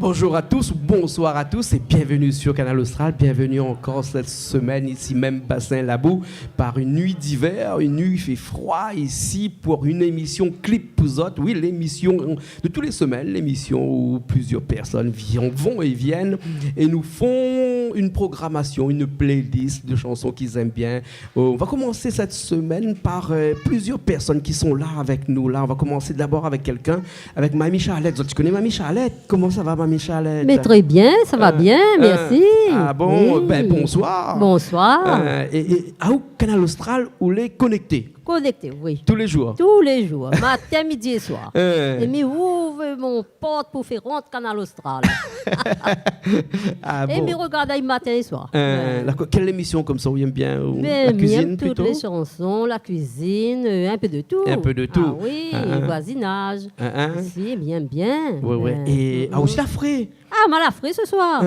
Bonjour à tous, bonsoir à tous et bienvenue sur Canal Austral. Bienvenue encore cette semaine ici même Bassin Labou par une nuit d'hiver, une nuit il fait froid ici pour une émission Clip Pouzot. Oui, l'émission de toutes les semaines, l'émission où plusieurs personnes vont et viennent et nous font une programmation, une playlist de chansons qu'ils aiment bien. On va commencer cette semaine par plusieurs personnes qui sont là avec nous. Là, on va commencer d'abord avec quelqu'un, avec Mamie Charlette. Tu connais Mamie Charlette? Comment ça va, Mamie Charlette? Mais très bien, ça va bien, merci. Ah bon, oui. Bonsoir. Bonsoir. Et à où Canal Austral, où les connectés? Connecté, oui. Tous les jours? Tous les jours, matin, midi et soir. Et mais ouvre mon porte pour faire rentrer Canal Austral. Ah bon? Et me regarde matin et soir. Quelle émission comme ça, vous aimez bien? La cuisine toutes plutôt? les chansons, la cuisine, un peu de tout. Un peu de tout. Ah oui, voisinage. Si, bien. Oui. Et aussi la frais. Ah, mal à frais ce soir.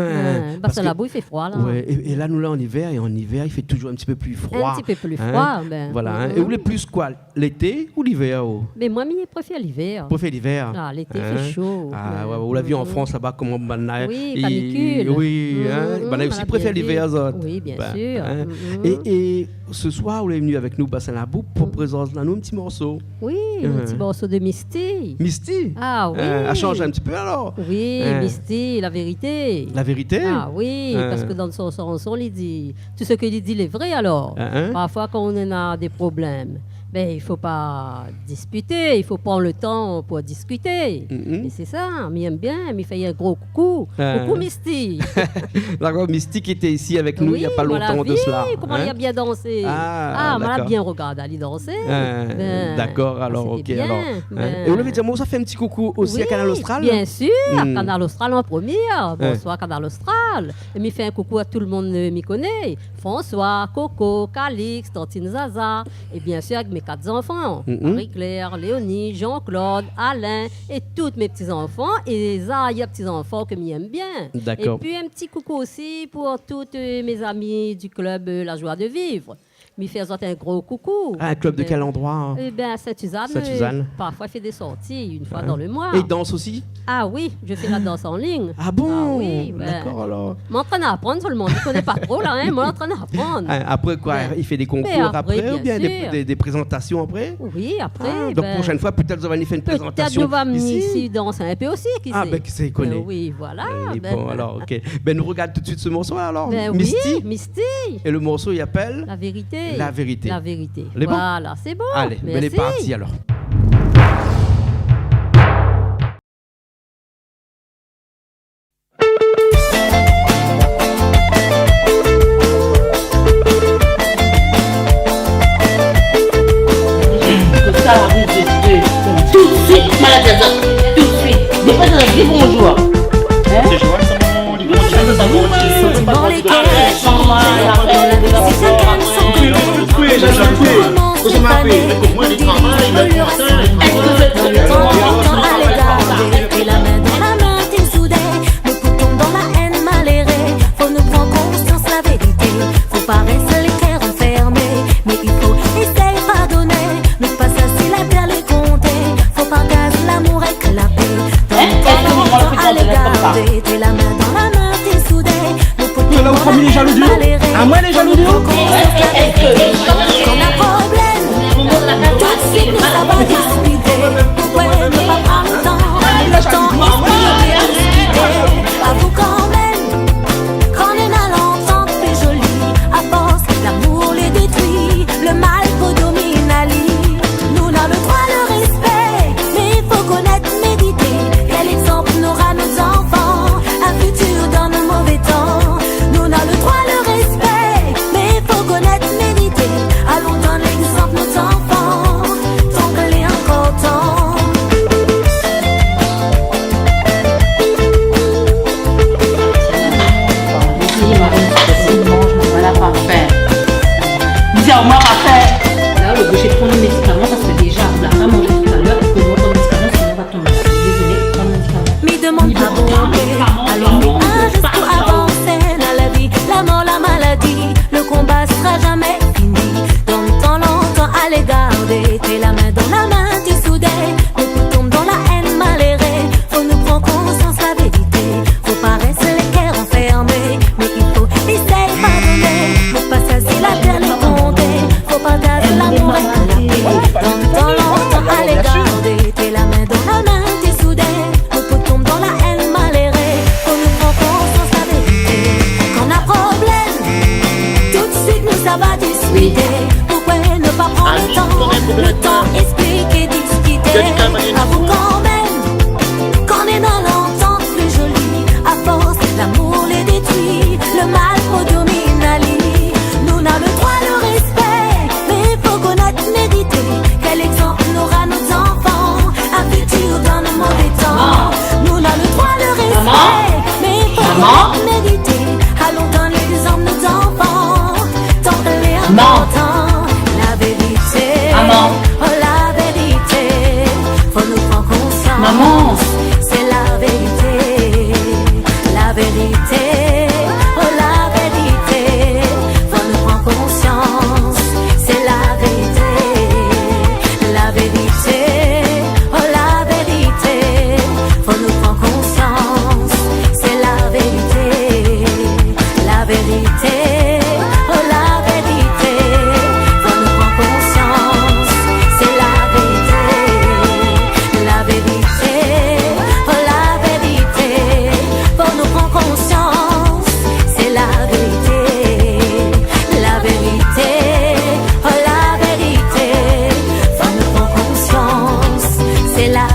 Parce que là-bas, il fait froid. Là. Ouais, et là, nous, là, en hiver, il fait toujours un petit peu plus froid. Un petit peu plus froid. Voilà. Et vous voulez plus quoi? L'été ou l'hiver? Mais moi, je préfère l'hiver. Préfère l'hiver? Ah, l'été, il fait chaud. Ah, ouais, vous l'avez vu en France, là-bas, comment oui, canicule. Oui, on aussi préfère l'hiver. Oui, bien sûr. Et ce soir, vous êtes venu avec nous, Bassin Labou, pour présenter nous un petit morceau. Oui, un petit morceau de Misty. Misty? Ah oui. Elle change un petit peu alors? Oui, Misty, la vérité. La vérité? Ah oui, parce que dans son chanson, il dit tout ce qu'il dit est vrai alors. Parfois, quand on a des problèmes, il ne faut pas disputer, il faut prendre le temps pour discuter. Et c'est ça, il aime bien, il fait un gros coucou. Coucou Misty. D'accord, Misty qui était ici avec nous il n'y a pas longtemps de cela. Comment il a bien dansé. On a bien regardé aller danser. D'accord, alors ok. Bien, et vous l'avez dit, moi ça fait un petit coucou aussi à Canal Austral? Bien sûr, Canal Austral en première. Bonsoir Canal Austral. Et il fait un coucou à tout le monde m'y connaît. François, Coco, Calix, Tantine Zaza. Et bien sûr avec mes 4 enfants, Marie-Claire, Léonie, Jean-Claude, Alain et tous mes petits-enfants et Zaya, petits-enfants que m'aiment bien. D'accord. Et puis un petit coucou aussi pour toutes mes amis du club La Joie de Vivre. Il fait un gros coucou. Un club de quel endroit? Eh bien, à Saint-Suzanne. Parfois, il fait des sorties une fois dans le mois. Et il danse aussi? Ah oui, je fais la danse en ligne. Ah bon? Ah oui, d'accord alors. M'entraîne à apprendre, tout le monde ne connaît pas trop là, hein, m'entraîne à apprendre. Après quoi? Il fait des concours après ou bien des présentations après? Oui, après. Donc prochaine fois, peut-être vous allez faire une présentation. Peut-être nous va ici danser un peu aussi, qui sait. Qui sait, connaît. Oui, voilà. Bon, alors, ok. Nous regarde tout de suite ce morceau alors. Misty. Oui, Misty. Et le morceau, il appelle? La vérité. La vérité. La vérité. Les voilà, c'est bon. Allez, elle est partie alors. Tout de suite, malade, tout de suite. Des fois, je dis bonjour. C'est joie, ça mon lit. Dans les cœurs, à moi les jaloux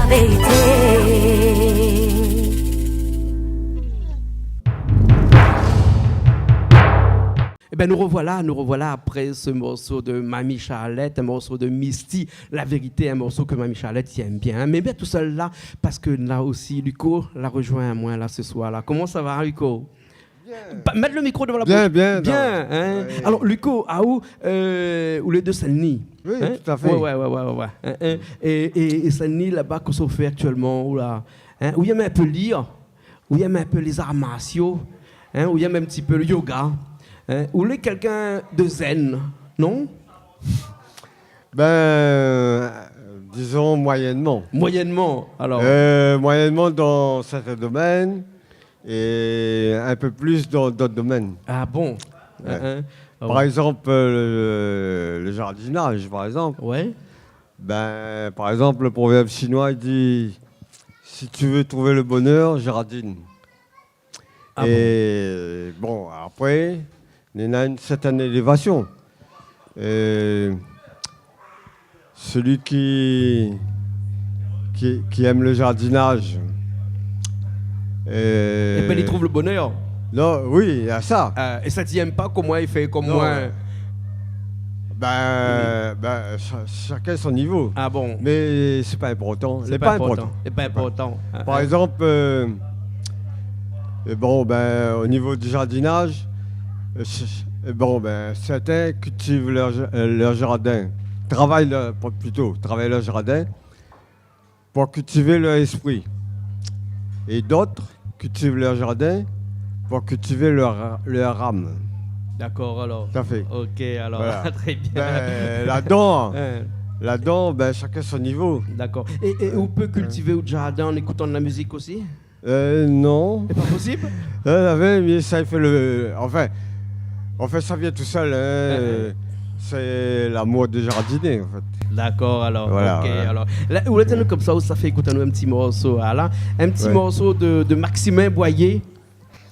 la vérité. Eh ben nous revoilà après ce morceau de Mamie Charlotte, un morceau de Misty, la vérité, un morceau que Mamie Charlotte aime bien. Mais bien tout seul là, parce que là aussi, Luco l'a rejoint à moi là ce soir là. Comment ça va, Luco? Bien. Mettre le micro devant la bouche. Bien. Hein? Ouais. Alors, Luco, où les deux Salni? Oui, hein? tout à fait. Ouais. Et Salni, là-bas, qu'est-ce qu'on fait actuellement? Où il y a même un peu lire, où il y a même un peu les arts martiaux, où il y a même un petit peu le yoga. Ou est quelqu'un de zen, non? Disons moyennement. Moyennement, alors. Moyennement dans certains domaines et un peu plus dans d'autres domaines. Ah bon? Ouais. Par exemple, le jardinage, par exemple. Ouais. Par exemple, le proverbe chinois, il dit « Si tu veux trouver le bonheur, jardine ». Et bon, après... il y a une certaine élévation. Celui qui aime le jardinage. Il trouve le bonheur. Non, oui, il y a ça. Et ça t'y aime pas, comment il fait comme moi? Chacun son niveau. Ah bon? Mais c'est pas important. C'est pas important. C'est pas important. Par exemple, au niveau du jardinage, certains cultivent leur jardin, travaillent leur jardin pour cultiver leur esprit. Et d'autres cultivent leur jardin pour cultiver leur âme. D'accord, alors. Tout à fait. Ok, alors, voilà. Très bien. Là-dedans, chacun son niveau. D'accord. Et on peut cultiver au jardin en écoutant de la musique aussi? Non. C'est pas possible? Mais ça fait En fait, ça vient tout seul. C'est l'amour de jardiner, en fait. D'accord, alors. Voilà, ok, voilà. alors. Là, où est-ce comme ça, ça fait écouter un petit morceau, là. Un petit morceau de Maximin Boyer,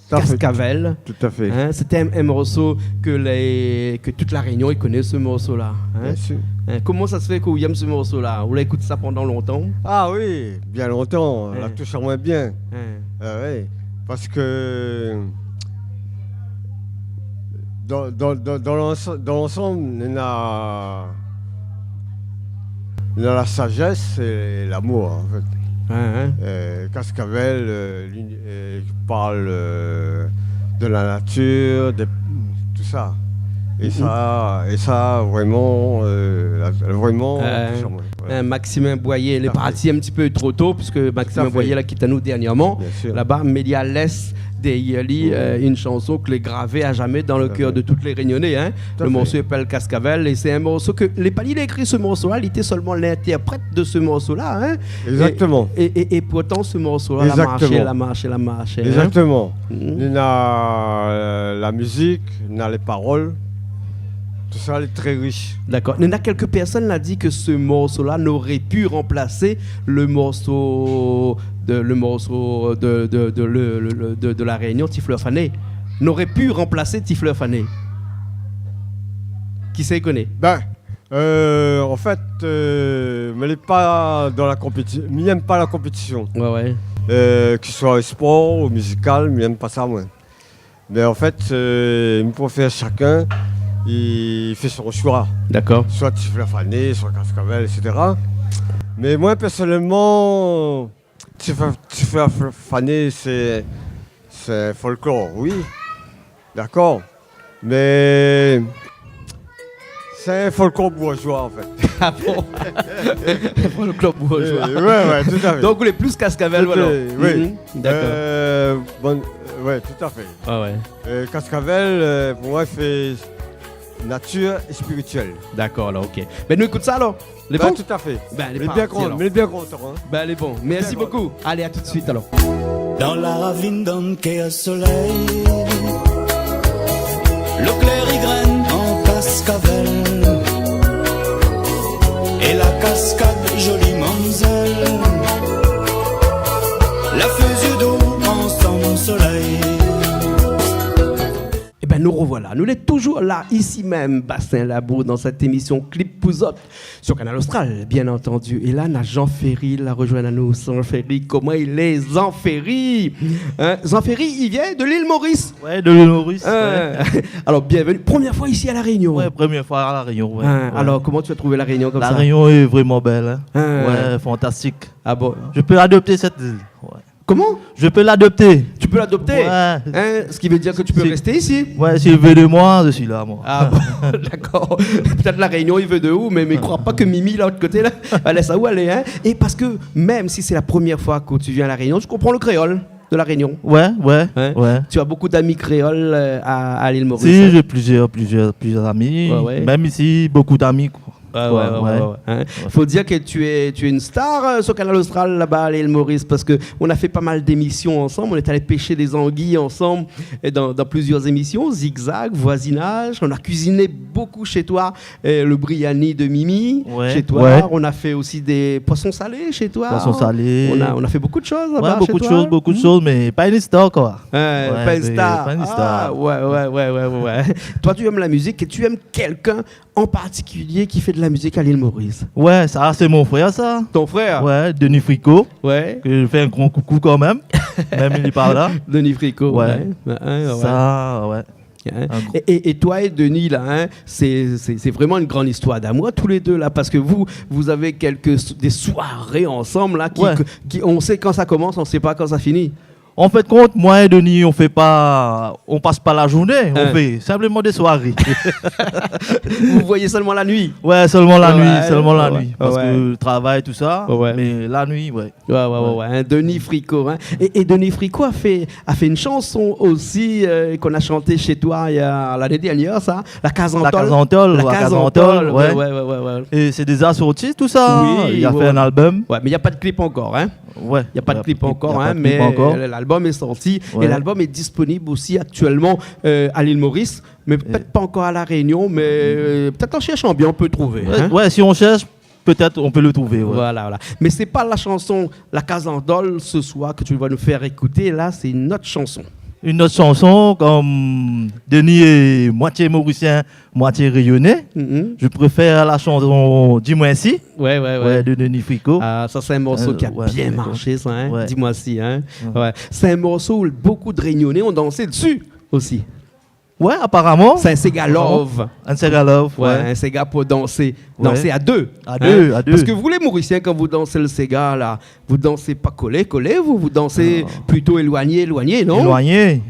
Cascavel. Tout à fait. C'était un morceau que toute la Réunion connaît, ce morceau-là. Bien sûr. Comment ça se fait que vous aimez ce morceau-là? Vous l'avez écouté ça pendant longtemps? Ah oui, bien longtemps. La touche en moins bien. Oui, parce que... Dans l'ensemble, il y a la sagesse et l'amour, en fait. Cascavel parle de la nature, tout ça. Et ça vraiment, Maximin Boyer, il est parti un petit peu trop tôt, puisque Maximin Boyer l'a quitté à nous dernièrement. Là-bas, mais il laisse une chanson que les gravée à jamais dans le cœur de toutes les Réunionnais. Le morceau s'appelle Cascavel et c'est un morceau que il a écrit ce morceau-là, il était seulement l'interprète de ce morceau-là. Exactement. Et pourtant ce morceau-là, la marché. Exactement. Il a la musique, il a les paroles. Tout ça est très riche. D'accord. Il y a quelques personnes qui ont dit que ce morceau-là n'aurait pu remplacer le morceau de la Réunion, Tifleur Fané. N'aurait pu remplacer Tifleur Fané. Qui s'y connaît? En fait, mais il n'est pas dans la compétition. Il n'aime pas la compétition. Ouais. Que ce soit au sport ou musical, il n'aime pas ça, moi. Mais en fait, il me préfère chacun. Il fait son choix. D'accord. Soit Tifleur Fané, soit Cascavel, etc. Mais moi, personnellement, Tifleur Fané, c'est folklore, oui. D'accord. Mais c'est un folklore bourgeois, en fait. Ah bon? Folklore bourgeois. Ouais, tout à fait. Donc, vous êtes plus Cascavel, voilà. Oui. D'accord. Ouais, tout à fait. Ah ouais. Cascavel, pour moi, il fait nature et spirituelle. D'accord, alors, ok. Mais nous écoute ça, alors. Les bons? Tout à fait. Elle est bien content. Mais bien content. Elle est bon. Merci beaucoup. Allez, à tout de suite, alors. Dans la ravine d'un quai soleil, le clair y graine en Cascavel, et la cascade jolie mamzelle, la fusée d'eau en son soleil. Nous revoilà. Nous sommes toujours là, ici même, Bassin Labour, dans cette émission Clip Pouzotte Sur Canal Austral, bien entendu. Et là, on a Jean Ferry, la rejoint à nous. Jean Ferry, comment il est, Jean Ferry? Jean Ferry, il vient de l'île Maurice. Ouais, de l'île Maurice. Ouais. Alors, bienvenue. Première fois ici à La Réunion. Ouais, première fois à La Réunion. Ouais. Alors, comment tu as trouvé La Réunion comme ça? La Réunion est vraiment belle. Ouais, fantastique. Ah bon? Je peux adopter cette île. Ouais. Comment? Je peux l'adopter. Tu peux l'adopter? Ouais. Ce qui veut dire que tu peux rester ici? Ouais, s'il veut de moi, je suis là, moi. Ah bon, d'accord. Peut-être La Réunion, il veut de où, mais ne crois pas que Mimi, là, de l'autre côté, là, elle laisse ça où aller, hein? Et parce que même si c'est la première fois que tu viens à La Réunion, tu comprends le créole de La Réunion? Ouais. Tu as beaucoup d'amis créoles à l'île Maurice? Si, j'ai plusieurs amis. Ouais. Même ici, beaucoup d'amis, quoi. Ouais. Faut dire que tu es une star sur Canal Austral là-bas à l'île Maurice parce que on a fait pas mal d'émissions ensemble. On est allé pêcher des anguilles ensemble et dans plusieurs émissions, Zigzag, Voisinage. On a cuisiné beaucoup chez toi, le Briani de Mimi chez toi. Ouais. On a fait aussi des poissons salés chez toi. Poissons salés. On a fait beaucoup de choses là-bas. Beaucoup de choses, mais pas une star quoi. Pas une star. Ouais. Toi, tu aimes la musique et tu aimes quelqu'un en particulier qui fait de la musique à l'île Maurice? Ouais, ça c'est mon frère, ça. Ton frère? Ouais, Denis Fricot. Ouais. Que je fais un grand coucou quand même. Même il est par là. Denis Fricot. Ouais. Ça, ouais. Et toi et Denis là, c'est vraiment une grande histoire d'amour tous les deux là, parce que vous avez des soirées ensemble là qui on sait quand ça commence, on sait pas quand ça finit. En fait, compte, moi et Denis, on passe pas la journée, on fait simplement des soirées. Vous voyez seulement la nuit? Ouais, seulement la nuit. Parce que le travail, tout ça, mais la nuit, ouais. Denis Fricot. Et Denis Fricot a fait une chanson aussi qu'on a chantée chez toi l'année dernière, ça. La Casantole. La Casantole, ouais. Et c'est déjà sorti, tout ça. Oui, il a fait un album. Ouais, mais il n'y a pas de clip encore, hein? Ouais. Il n'y a pas de clip encore, mais l'album est sorti et l'album est disponible aussi actuellement à l'île Maurice, mais peut-être pas encore à La Réunion, mais peut-être en cherchant bien on peut trouver. Ouais, si on cherche, peut-être on peut le trouver. Ouais. Voilà. Mais c'est pas la chanson La Casandole ce soir que tu vas nous faire écouter, là c'est une autre chanson. Une autre chanson, comme Denis est moitié mauricien, moitié rayonnais. Je préfère la chanson Dis-moi si. Ouais. De Denis Fricot. Ah, ça c'est un morceau qui a bien marché, ça. Hein? Ouais. Dis-moi si. Hein? Ouais. C'est un morceau où beaucoup de Réunionnais ont dansé dessus aussi. Ouais, apparemment. C'est un Sega Love. Un Sega Love, ouais. Un Sega pour danser à deux. À deux. Parce que vous, les Mauriciens, quand vous dansez le Sega, là, vous dansez pas collé, vous dansez plutôt éloigné, non? Éloigné.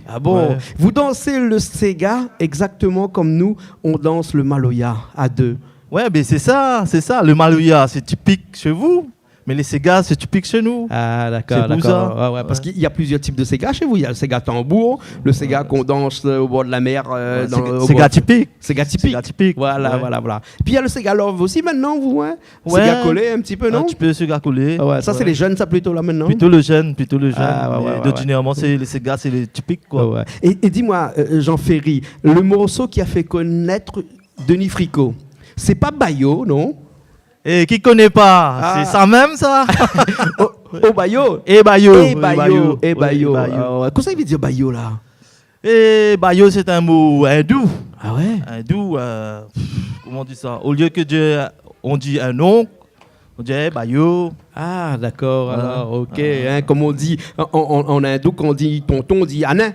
Ah bon? Ouais. Vous dansez le Sega exactement comme nous, on danse le Maloya à deux. Ouais, mais c'est ça. Le Maloya, c'est typique chez vous. Mais les Sega, c'est typique chez nous. Ah, d'accord. Ouais, parce qu'il y a plusieurs types de Sega chez vous. Il y a le Sega tambour, le Sega qu'on danse au bord de la mer. Sega typique. Sega typique. Voilà. Puis il y a le Sega Love aussi maintenant, vous, hein? Sega collé un petit peu, non? Un petit peu Sega collé. Ouais, ça, c'est les jeunes, ça, plutôt, là, maintenant? Plutôt le jeune. Généralement, c'est les Sega, c'est les typiques, quoi. Ouais. Et dis-moi, Jean Ferry, le morceau qui a fait connaître Denis Fricot, c'est pas Bayo, non? Et qui connaît pas? C'est ça même, ça? Bayo. Bayo. Qu'est-ce que ça veut dire Bayo, là? Bayo, c'est un mot hindou. Ah ouais? Hindou, comment on dit ça? Au lieu que on dit un nom, on dit Bayo. Ah, d'accord. Alors, ok. Hein, comme on dit en hindou, quand on dit tonton, on dit Anin.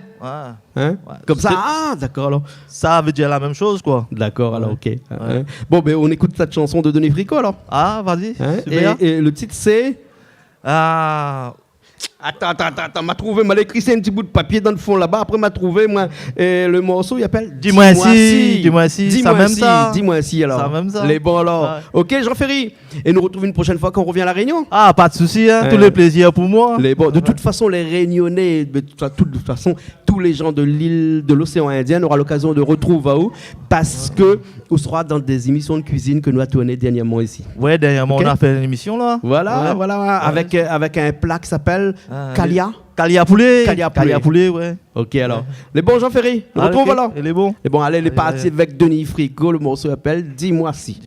Hein? Comme ça. Ah, d'accord. Alors. Ça veut dire la même chose, quoi. D'accord, alors, ok. Hein? Bon, ben, on écoute cette chanson de Denis Fricot, alors. Ah, vas-y. Hein? Et le titre, c'est. Attends, m'a trouvé, m'a écrit un petit bout de papier dans le fond là-bas, après m'a trouvé, moi, le morceau, il appelle Dis-moi si, ça même ça. Dis-moi si, alors. Ça même ça. Les bons, alors. Ouais. Ok, Jean Ferry, et nous retrouvons une prochaine fois quand on revient à La Réunion. Ah, pas de souci, hein, tout le plaisir pour moi. Les bons. De toute façon, les Réunionnais, de toute façon, tous les gens de l'île, de l'océan Indien, aura l'occasion de retrouver à vous, parce que on sera dans des émissions de cuisine que nous avons tournées dernièrement ici. Ouais, dernièrement, on a fait une émission là. Voilà, avec un plat qui s'appelle Calia poulet, ouais. Ok, alors. Les bons, Jean Ferry, on retrouve alors. Et les bons. Et bon, allez, les parties avec Denis Fricot, le morceau s'appelle Dis-moi si.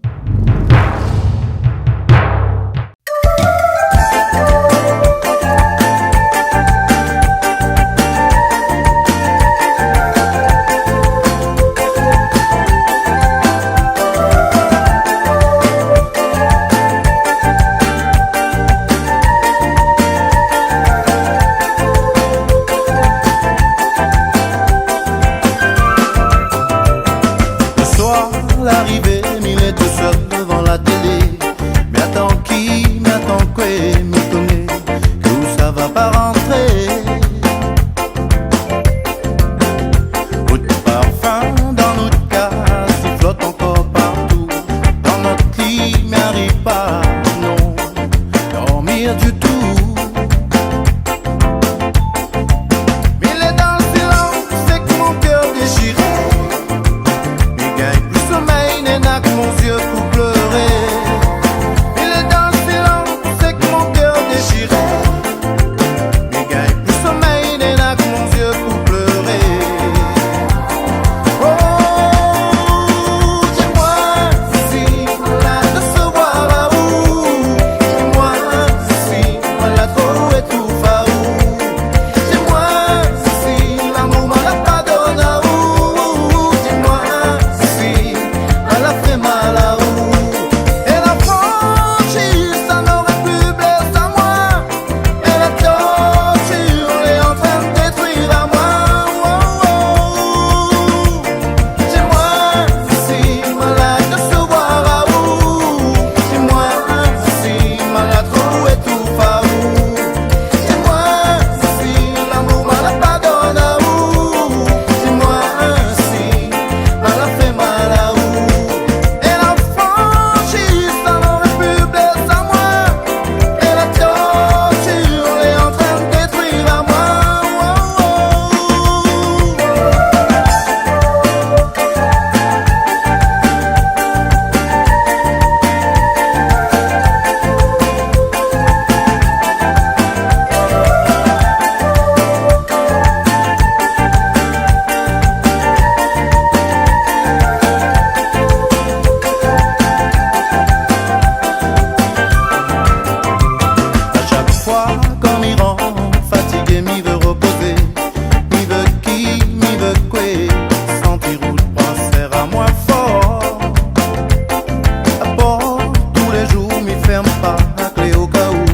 pas la clé au cas où.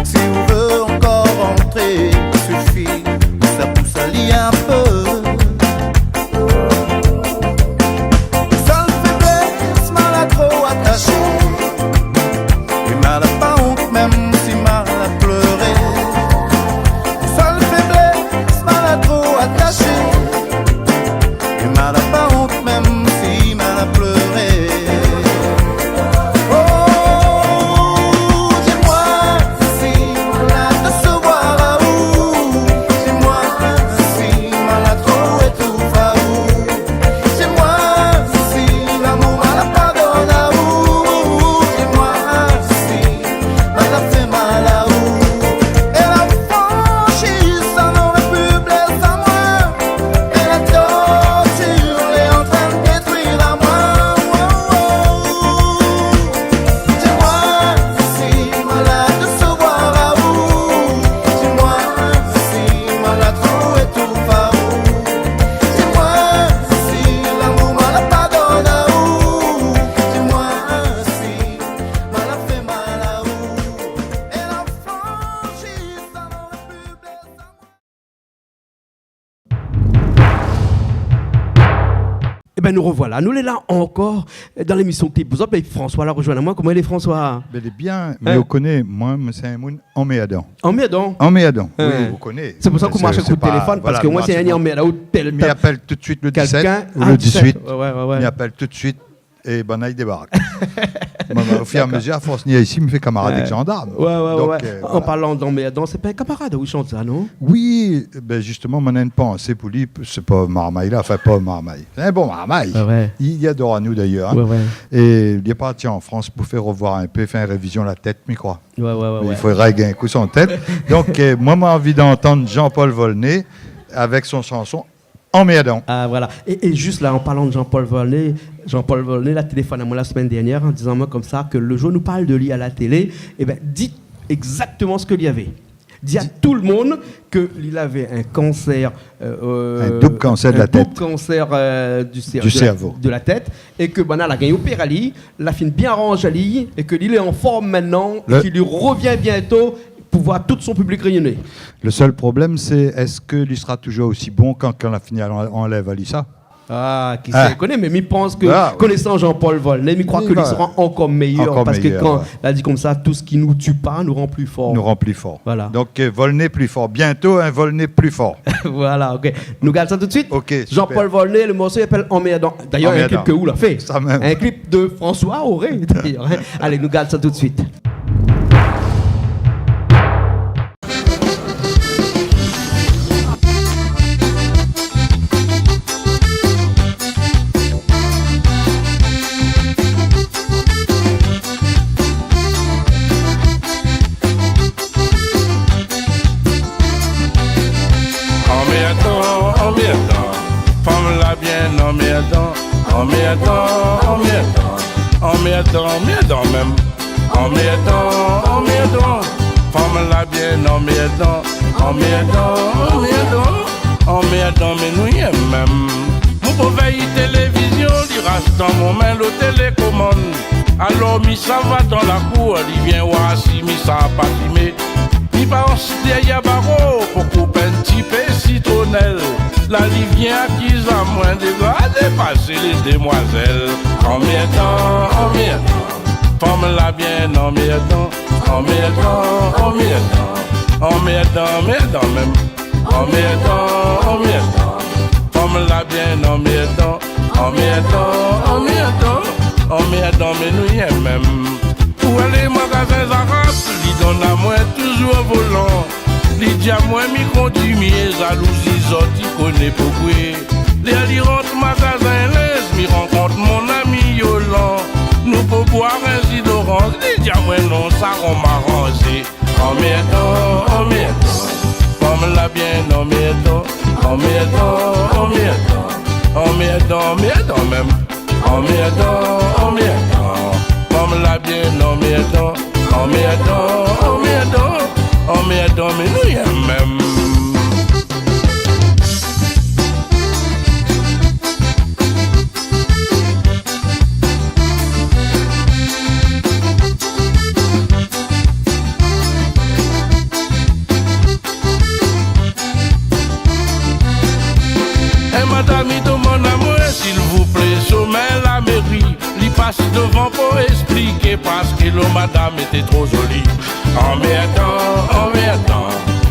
Si vous voulez encore rentrer, suffit ça pousse à lier un peu. Seule faiblesse, mal à trop attaché. Et mal à pas honte, même si mal à pleurer. Seule faiblesse, mal à trop attaché. Et mal à pas honte, même si mal à pleurer. Eh bien, nous revoilà. Nous, les là encore dans l'émission Clip. Vous avez François, là, rejoignez-moi. Comment il est, François? Il est bien, mais on connaît, moi, c'est un monde en méadon. En méadon? En méadon, oui, vous connaissez. C'est pour ça qu'on marche avec le téléphone, parce que moi, c'est un en méadon. Il appelle tout de suite le 17 ou le 18. Il appelle tout de suite et ben il débarque. Au fur et à mesure, à force, ici, il me fait camarade avec gendarme. En parlant d'emméadant, c'est pas un camarade où il chante ça, non? Oui, ben justement, mon pensée pour lui, c'est pas Marmaille là, enfin pas Marmaille. C'est un bon Marmaille. Il adore à nous d'ailleurs. Et il est parti en France pour faire revoir un peu, faire une révision la tête, je crois. Il faut régler un coup son tête. Donc, moi, j'ai envie d'entendre Jean-Paul Volney avec son chanson Emméadon. Ah, voilà. Et juste là, en parlant de Jean-Paul Volney, l'a téléphone à moi la semaine dernière en disant moi comme ça que le jour nous parle de lui à la télé, et ben dites exactement ce qu'il y avait. Dit à tout le monde qu'il avait un cancer, un double cancer de la tête, cancer du cerveau, de la tête, et que ben elle a gagné opéré, la fin bien rangée, et que il est en forme maintenant, et qu'il lui revient bientôt pour voir tout son public rayonner. Le seul problème, c'est est-ce qu'il sera toujours aussi bon quand la finale enlève Alissa? Ah, qui se connaît, mais il pense que, connaissant Jean-Paul Volney, il croit qu'il sera encore meilleur, parce que quand il dit comme ça, tout ce qui nous tue pas nous rend plus fort. Nous rend plus fort. Voilà. Donc, Volney plus fort. Bientôt, un Volney plus fort. Voilà, ok. Nous gardons ça tout de suite. Okay, Jean-Paul Volney, le morceau s'appelle Emméadon. D'ailleurs, un clip que vous l'a fait. Ça même. Un clip de François Auré, d'ailleurs. Allez, nous gardons ça tout de suite. Emméadon même. Emméadon. Femme la bien, emméadon, mais nous y est même. Vous pouvez y télévision, il reste dans mon main le télécommande. Alors, mi ça va dans la cour, il vient voir si mi ça a pas filmé. Il pense derrière barreau pour couper un petit peu citronnelle. La vie vient acquise à moins de gars à dépasser les demoiselles. Emméadon. Femme la bien, emméadon même. Emméadon. Femme la bien, emméadon, mais nous y est même. Pour aller au magasin Arabes, il donne à moi toujours volant. Il dit à moi, mi conduit, mi jalousie, il connaît beaucoup. Il rentre au magasin l'aise, mi rencontre mon ami Yolan. Nous pouvons boire un jus d'orange, il dit à moi non, ça rend m'arranger. Emméadon. Comme la bien, emméadon même. Emméadon. Comme la bien, emméadon, mais nous y est même. l'eau, madame était trop jolie. Emmerdant,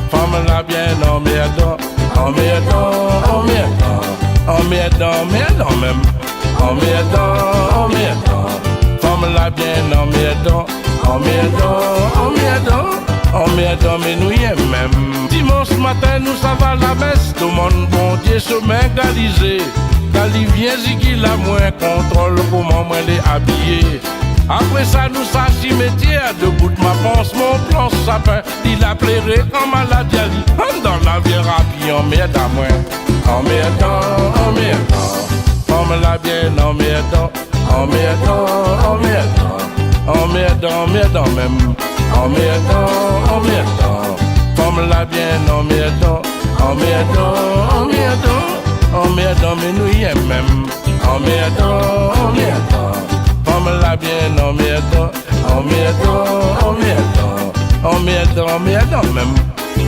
femme la bien emmerdant. Emmerdant même. Emmerdant, femme la bien emmerdant. Emmerdant, mais nous y est même. Dimanche matin, nous ça va la messe. Demande bon Dieu, chemin galisé. Gali vient ziggy la moins contrôle comment moi les habiller. Après ça, nous ça cimetière. Debout de ma pense, mon plan sapin. Il a plairé en maladie. Dans la vieille rapide, emmerde à moi. Emmerdant, femme la bien emmerdant. Emmerdant même. Emmerdant, femme la bien emmerdant. Emmerdant, mais nous y est même. Emmerdant, femme la bien emmerdant. Emmerdant même.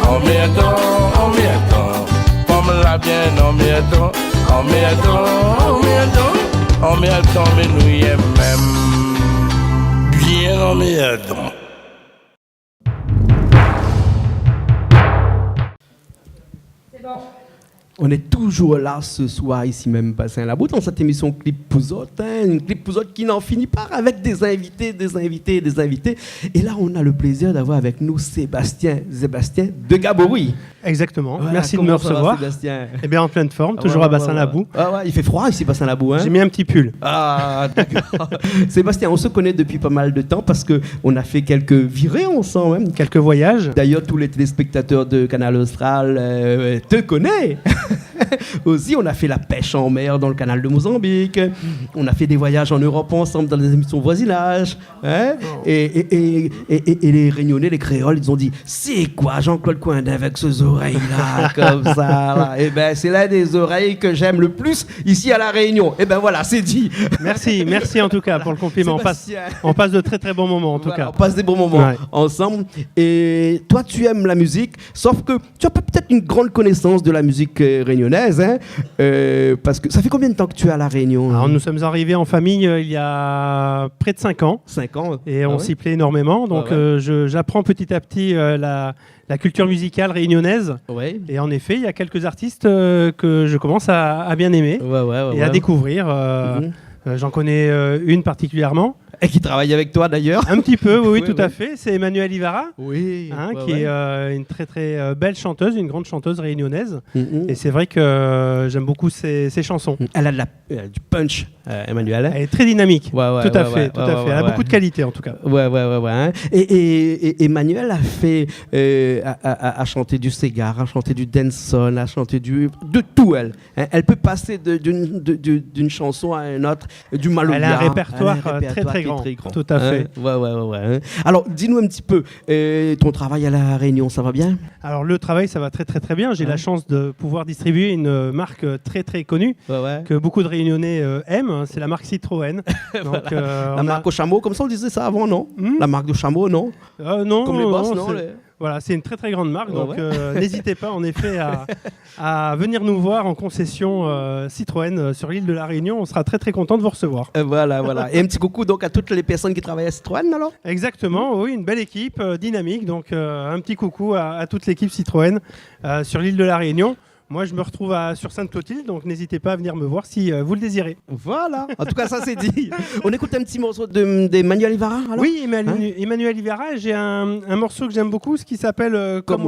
Emmerdant, femme la bien emmerdant. Emmerdant, mais nous y est même. Bien emmerdant. On est toujours là ce soir, ici même, Bassin Labou, dans cette émission Clip pour autres, une Clip pour autres qui n'en finit pas avec des invités. Et là, on a le plaisir d'avoir avec nous Sébastien de Gabouri. Exactement, voilà, merci de me recevoir. Sébastien. Eh bien, en pleine forme, toujours à Bassin Labou. Il fait froid ici, Bassin Labou. Hein. J'ai mis un petit pull. Ah, d'accord. Sébastien, on se connaît depuis pas mal de temps parce qu'on a fait quelques virées ensemble. Même. Quelques voyages. D'ailleurs, tous les téléspectateurs de Canal Austral te connaissent. Aussi, on a fait la pêche en mer dans le canal de Mozambique. On a fait des voyages en Europe ensemble dans des émissions voisinage. Hein? Et les Réunionnais, les Créoles, ils ont dit c'est quoi Jean-Claude Coindin avec ces oreilles-là, comme ça là. Et ben, c'est l'un des oreilles que j'aime le plus ici à La Réunion. Et ben voilà, c'est dit. Merci en tout cas pour le compliment. On passe de très très bons moments en tout cas. On passe des bons moments ensemble. Et toi, tu aimes la musique, sauf que tu as peut-être une grande connaissance de la musique réunionnaise. Hein, parce que ça fait combien de temps que tu es à La Réunion? Alors, nous sommes arrivés en famille il y a près de 5 ans. 5 ans. Et on s'y plaît énormément. Donc j'apprends petit à petit la culture musicale réunionnaise. Ouais. Et en effet, il y a quelques artistes que je commence à bien aimer et à découvrir. J'en connais une particulièrement. Et qui travaille avec toi d'ailleurs. Un petit peu, oui, tout à fait. C'est Emmanuelle Ivara, qui est une très très belle chanteuse, une grande chanteuse réunionnaise. Et c'est vrai que j'aime beaucoup ses chansons. Elle a du punch, Emmanuelle. Elle est très dynamique. Tout à fait. Elle a beaucoup de qualité en tout cas. Hein. Et Emmanuelle a fait, a chanté du Segar, a chanté du dancehall, a chanté de tout elle. Hein. Elle peut passer d'une chanson à une autre, du Maloya. Elle a un répertoire très très grand. Tout à fait. Hein. Alors, dis-nous un petit peu, ton travail à La Réunion, ça va bien? Alors, le travail, ça va très très très bien. J'ai la chance de pouvoir distribuer une marque très très connue que beaucoup de Réunionnais aiment. C'est la marque Citroën. Donc, la marque au chameau, comme ça on disait ça avant, non? La marque du chameau, non? Non. Comme les bosses, non? Voilà, c'est une très très grande marque, donc n'hésitez pas en effet à venir nous voir en concession Citroën sur l'île de La Réunion. On sera très très content de vous recevoir. Voilà. Et un petit coucou donc à toutes les personnes qui travaillent à Citroën alors? Exactement, oui, une belle équipe dynamique, donc un petit coucou à toute l'équipe Citroën sur l'île de La Réunion. Moi, je me retrouve sur Sainte-Clotilde, donc n'hésitez pas à venir me voir si vous le désirez. Voilà, en tout cas, ça c'est dit. On écoute un petit morceau d'Emmanuelle Ivara alors? Oui, Emmanuelle Ivara, j'ai un morceau que j'aime beaucoup, ce qui s'appelle Comme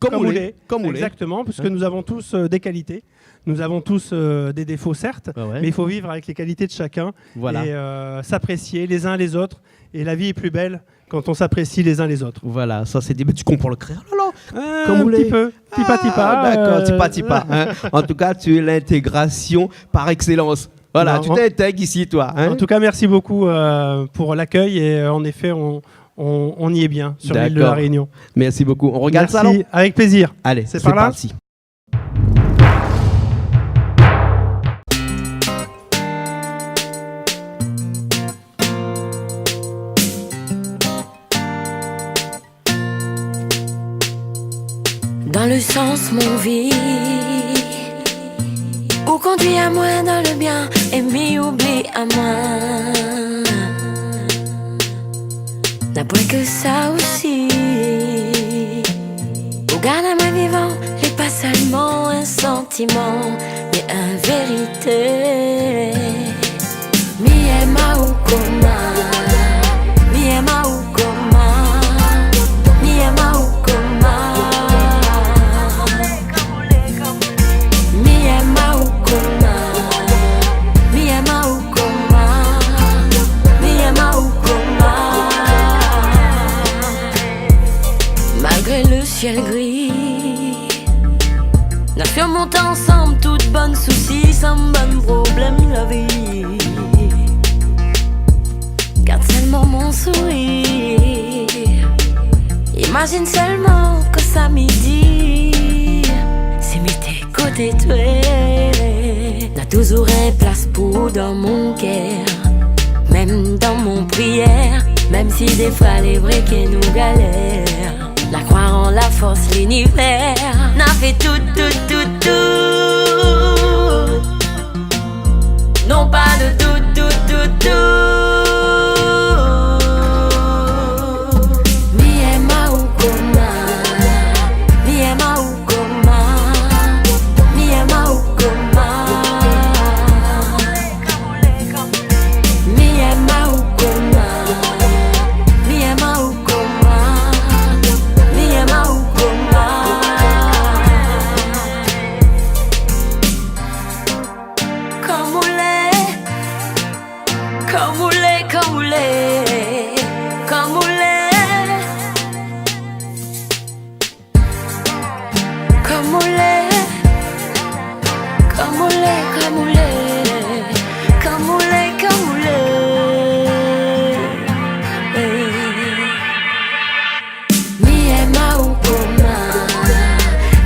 vous l'est. Exactement, parce que nous avons tous des qualités. Nous avons tous des défauts, certes, mais il faut vivre avec les qualités de chacun et s'apprécier les uns les autres. Et la vie est plus belle quand on s'apprécie les uns les autres. Voilà, ça c'est dit. Mais tu comprends le créole alors? Un petit peu, tipa. D'accord, tipa. Hein. En tout cas, tu es l'intégration par excellence. Voilà, tu t'intègres ici, toi. Hein. En tout cas, merci beaucoup pour l'accueil et en effet, on y est bien sur l'île de La Réunion. Merci beaucoup. On regarde ça alors? Avec plaisir. Allez, c'est parti. Dans le sens mon vie, ou conduit à moi dans le bien, et m'y oublie à moi. D'après que ça aussi. Regarde moi vivant, n'est pas seulement un sentiment, mais une vérité. Mi ema ou coma, mi ema ou coma, mi ema ou coma, mi ema ou coma, mi ema ou coma, mi ema ou coma. Malgré le ciel gris, nous surmontons ensemble toutes bonnes soucis, sans bon problème la vie. Garde seulement mon sourire. Imagine seulement que ça midi, c'est mis tes côtés toi. N'a toujours une place pour dans mon cœur, même dans mon prière, même si des fois les vrais qui nous galèrent. La croire en la force, l'univers n'a fait tout. Non pas de tout. Mi ema ou coma, mi ema ou coma, mi ema ou coma, mi ema ou coma, mi ema ou coma, mi ema ou coma. Comme on l'est, comme on l'est, comme on l'est, comme on l'est, comme on l'est, comme on l'est, comme on l'est, comme on l'est, comme on l'est. Mi ema ou coma,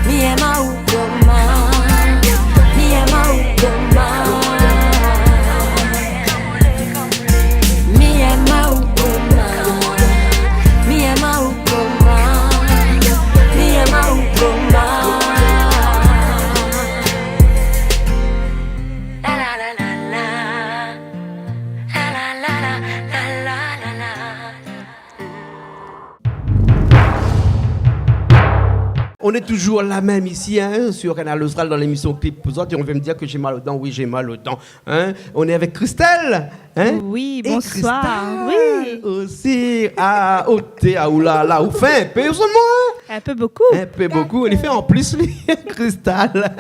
mi ema ou coma, mi ema ou coma, mi ema ou coma, mi ema ou coma, mi ema ou coma. La la la la la, la la la la la la la. On est toujours là même ici, hein, sur Canal Austral dans l'émission Clip pour autres, et on vient me dire que j'ai mal aux dents. Oui, j'ai mal aux dents. Hein. On est avec Christelle. Hein. Oui, Et bonsoir. Christelle Oui. aussi. Ah, oh, oulala, ou fait un peu seulement. Un peu beaucoup. Un peu beaucoup. On est fait en plus, lui, Christelle.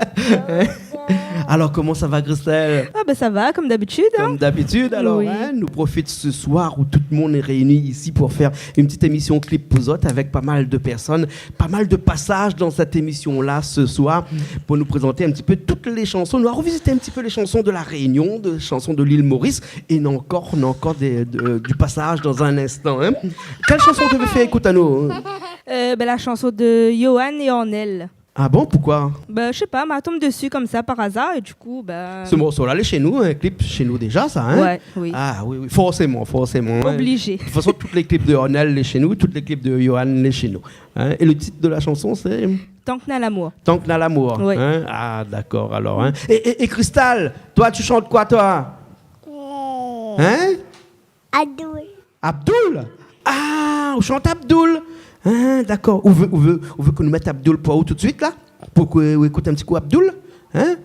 Alors, comment ça va, Christelle? Ah ben ça va, comme d'habitude. Comme d'habitude, alors, Oui. hein, nous profite ce soir où tout le monde est réuni ici pour faire une petite émission Clip Pouzotte avec pas mal de personnes, pas mal de passages dans cette émission-là ce soir pour nous présenter un petit peu toutes les chansons. Nous allons revisiter un petit peu les chansons de La Réunion, des chansons de l'île Maurice et on a encore du passage dans un instant. Hein. Quelle chanson tu veux faire écouter à nous? Ben, la chanson de Johan et Ornel. Ah bon, pourquoi? Ben, je sais pas, m'a tombé dessus comme ça par hasard et du coup, ben... Ce morceau-là, il est chez nous, un clip chez nous déjà, ça, hein? Ouais, oui. Ah oui, forcément. Obligé. Hein. De toute façon, tous les clips de Ornel, les chez nous, tous les clips de Johan, les chez nous. Hein. Et le titre de la chanson, c'est... Tant que n'a l'amour. Tant que n'a l'amour. Oui. Hein. Ah, d'accord, alors. Hein. Et Cristal, toi, tu chantes quoi, toi? Hein? Abdoul. Abdoul? Ah, on chante Abdoul. Ah, d'accord. On veut que nous mettions Abdoul pour où tout de suite, là? Pour qu'on écoute un petit coup Abdoul? Hein?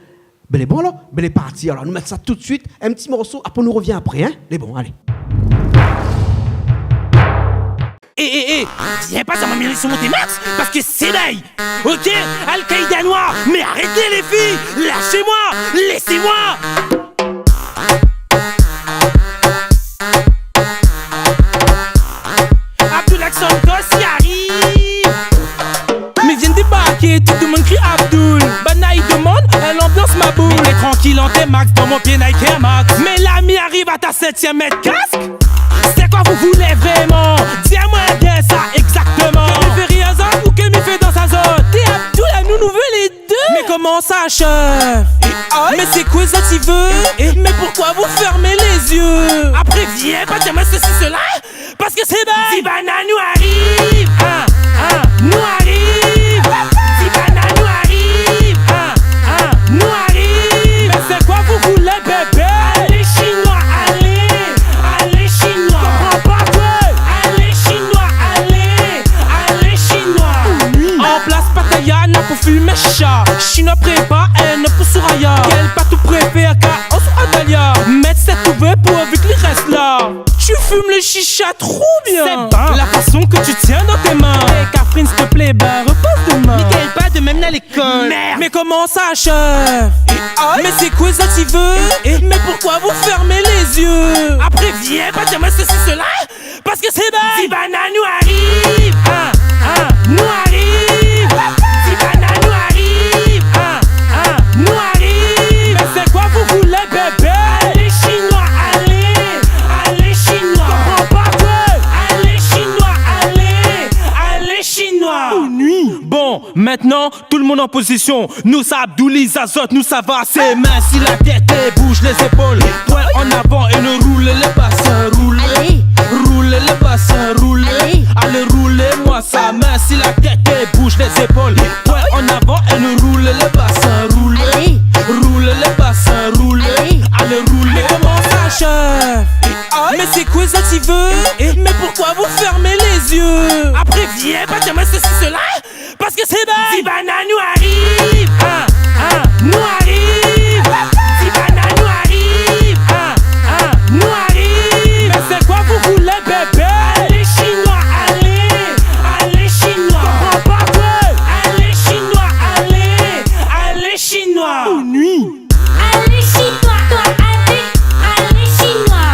Ben, les bons, alors? Ben, les partis. Alors, nous mettons ça tout de suite. Un petit morceau, après, on nous revient après, hein? Les bons, allez. Viens pas, ça m'a mis sur mon T-Max parce que c'est d'ail. Ok? Al-Qaïda noir, mais arrêtez les filles! Lâchez-moi! Laissez-moi! Abdoul Santos y arrive. Mais viens débarquer, tout le monde crie Abdoul. Banaï demande, elle ambiance ma boule. Mais t'es tranquille en T-Max dans mon pied Nike Air Max. Mais l'ami arrive à ta 7ème mètre casque. C'est quoi vous voulez vraiment? Dis-moi bien ça exactement. Que me fait Riazan ou que me fait dans sa zone? T'es Abdoul à nous veut les deux. Mais comment ça chef? Mais c'est quoi ça tu veux? Mais pourquoi vous fermez les yeux? Après viens pas dire ceci cela. Parce que c'est bien. Zibana nous arrive. Nous arrive. Zibana nous arrive. Nous arrive. Mais c'est quoi vous voulez bébé? Allez chinois, allez chinois. Comprends pas quoi? Allez chinois. fume chat. Chinois prépa, elle ne pousse Soraya. Quel pas tout préfère, chaos ou Adalia. Mettre cette ouverte pour vu que les restent là. Tu fumes le chicha trop bien. C'est bon. La façon que tu tiens dans tes mains. Hey, Catherine, s'il te plaît, repose demain. Nickel, pas de même à l'école. Merde. Mais comment ça, chef? Mais c'est quoi ça, tu veux? Mais pourquoi vous fermez les yeux? Après, viens pas dire moi ceci, cela. Parce que c'est bête. Zibana nous arrive. Nous arrive. Zibana nous arrive. Nous arrive. Mais c'est quoi vous voulez, bébé? Allez, Chinois, allez Chinois. Comprends pas que? Allez, Chinois, allez Chinois. Nuit. Bon, maintenant, tout le monde en position. Nous, ça Abdouli, Zazot, nous, ça va. C'est mains si la tête et bouge les épaules. Poing en avant et ne roule les bassins. Roule. Roule les bassins, roule. Allez, roulez-moi ça. Main si la tête et bouge les épaules. Poing en avant et ne roule les bassins. Roule. Roule les bassins, roule. Allez, roulez. Comment ça, chef? Mais c'est quoi ça, tu veux? Mais pourquoi vous fermez les yeux? Après, viens pas dire moi ceci, cela. Parce que c'est bête. Zibana nous arrive. Nous arrive. Zibana nous arrive. Nous arrive. Mais c'est quoi vous voulez, bébé? Allez, Chinois, allez Chinois. Comprends pas que? Allez, Chinois, allez Chinois. Nuit. Allez, Chinois, toi, allez Chinois.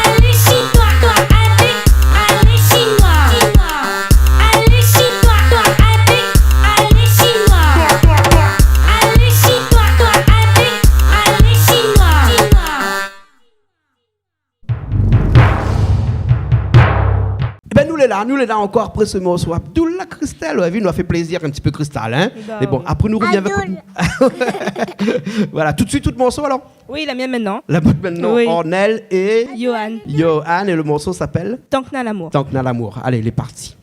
Allez, Chinois, toi, allez Chinois. Allez, Chinois, toi, allez Chinois. Allez, Chinois, toi, allez Chinois. Ben nous les là encore après ce morceau. Abdoul la Christelle, ouais, nous a fait plaisir un petit peu Cristal, hein. Mais bon, après nous revient avec. Voilà, tout de suite tout le morceau alors. Oui, la mienne maintenant. La bonne maintenant, Oui. Ornel et Johan. Johan, et le morceau s'appelle Tant que n'a l'amour. Tant que n'a l'amour. Allez, il est parti.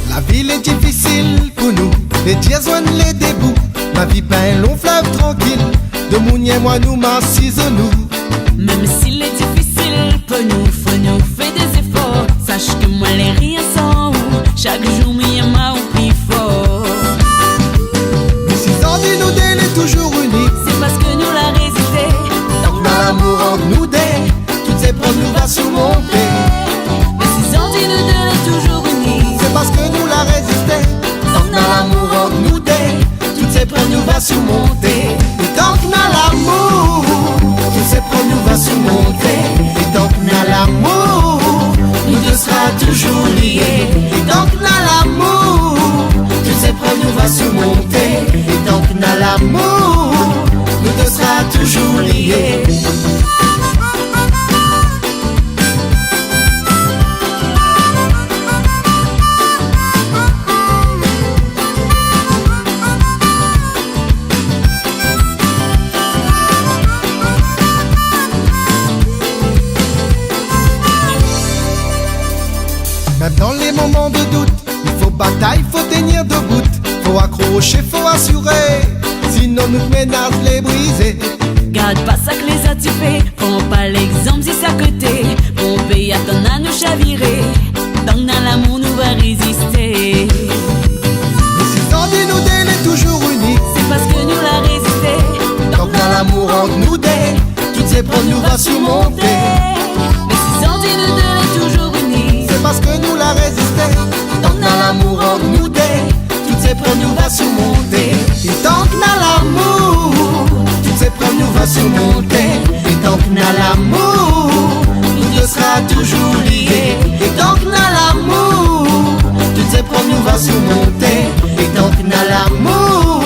La ville est difficile pour nous, les diazoines, les débouts. Ma vie pas un long fleuve tranquille, de Mounier, moi nous m'assisons-nous. Même s'il est difficile pour nous, faut nous faire des efforts. Sache que moi les rien sans ou, chaque jour moi au plus fort. Mais si tandis nous délai toujours unis, c'est parce que nous l'a résisté. Donc dans l'amour entre nous deux, toutes ces preuves nous va surmonter. Mais si tandis nous délai toujours unis, c'est parce que nous l'a résisté. Donc dans l'amour entre nous deux, toutes ces preuves nous va surmonter. Et tant que dans l'amour, toutes ces preuves nous va surmonter. Et tant que dans l'amour, nous deux sera toujours liés. Et tant que dans l'amour, toutes ces preuves nous va surmonter. Et tant que dans l'amour, nous deux sera toujours liés. Même dans les moments de doute, il faut bataille, faut tenir debout. Faut accrocher, faut assurer, sinon nous ménages les briser. garde pas ça que les a tués. Prends pas l'exemple si c'est à côté. Mon pays attend à nous chavirer. Tant que dans l'amour nous va résister. Mais si tandis nous deux est toujours unis, c'est parce que nous l'a résisté. Tant que dans l'amour entre nous deux, toutes ces preuves nous va surmonter. Mais si tandis nous deux est toujours unis, c'est parce que nous l'a résisté. Tant que dans l'amour entre nous deux, toutes ces preuves nous va surmonter. Et tant que dans l'amour, toutes ces preuves nous va surmonter. Et tant que dans l'amour, nous deux sera toujours liés. Et tant que dans l'amour, toutes ces preuves nous va surmonter. Et tant que dans l'amour,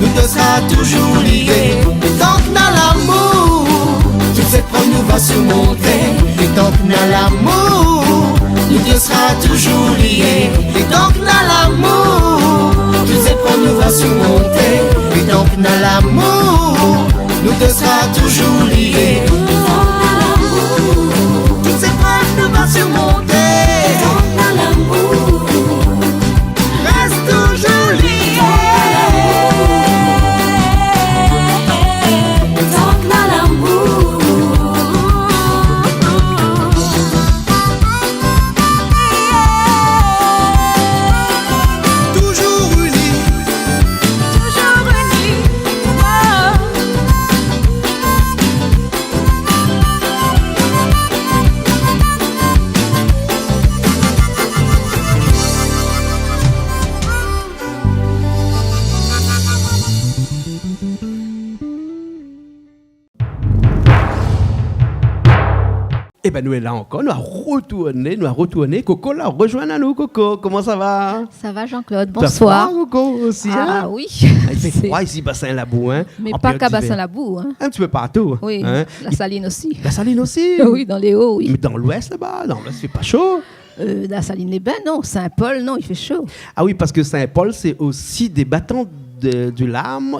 nous deux sera toujours liés. Et tant que dans l'amour, toutes ces preuves nous va surmonter. Et tant que dans l'amour, nous deux sera toujours liés. Et tant que dans l'amour, toutes ces preuves nous va surmonter. Et tant que dans l'amour, nous deux sera toujours liés. monter. Tant dans l'amour, reste toujours lié. Tant dans l'amour, toujours unis. toujours unis. Eh ben nous est là encore, nous a retourné. Coco là, rejoins nous Coco, comment ça va? Ça va Jean-Claude, T'as bonsoir. froid, Coco aussi, Ah hein? oui. Il fait froid ici, Bassin-Labou, hein? Mais en pas période qu'à d'hiver. Bassin-Labou. Hein. Un petit peu partout. Oui, hein? la Saline aussi. La Saline aussi? Oui, dans les Hauts, oui. Mais dans l'ouest là-bas, dans l'ouest, il fait pas chaud. La Saline-les-Bains, non. Saint-Paul, non, il fait chaud. Ah oui, parce que Saint-Paul, c'est aussi des battants des lames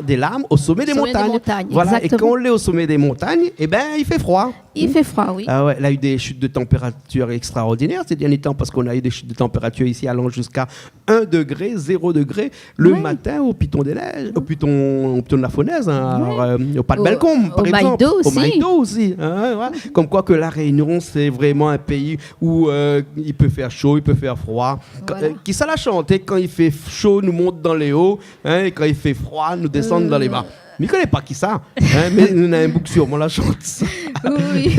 au sommet des montagnes. Voilà, exactement. et quand on est au sommet des montagnes, eh ben, il fait froid. Il fait froid, oui. Ah ouais, il a eu des chutes de température extraordinaires ces derniers temps, parce qu'on a eu des chutes de température ici allant jusqu'à 1 degré, 0 degré le matin au Piton des Neiges, au Piton de la Fonaise, hein, au Pas de Bellecombe, par exemple. Maïdo aussi. Au Maïdo aussi. Hein, voilà. Comme quoi que la Réunion, c'est vraiment un pays où il peut faire chaud, il peut faire froid. Qui ça l'a chanté, quand il fait chaud, nous monte dans les hauts, hein, et quand il fait froid, nous descendons dans les bas. Je ne connais pas qui ça, hein, mais nous avons un bouc sûrement la chante. Oui.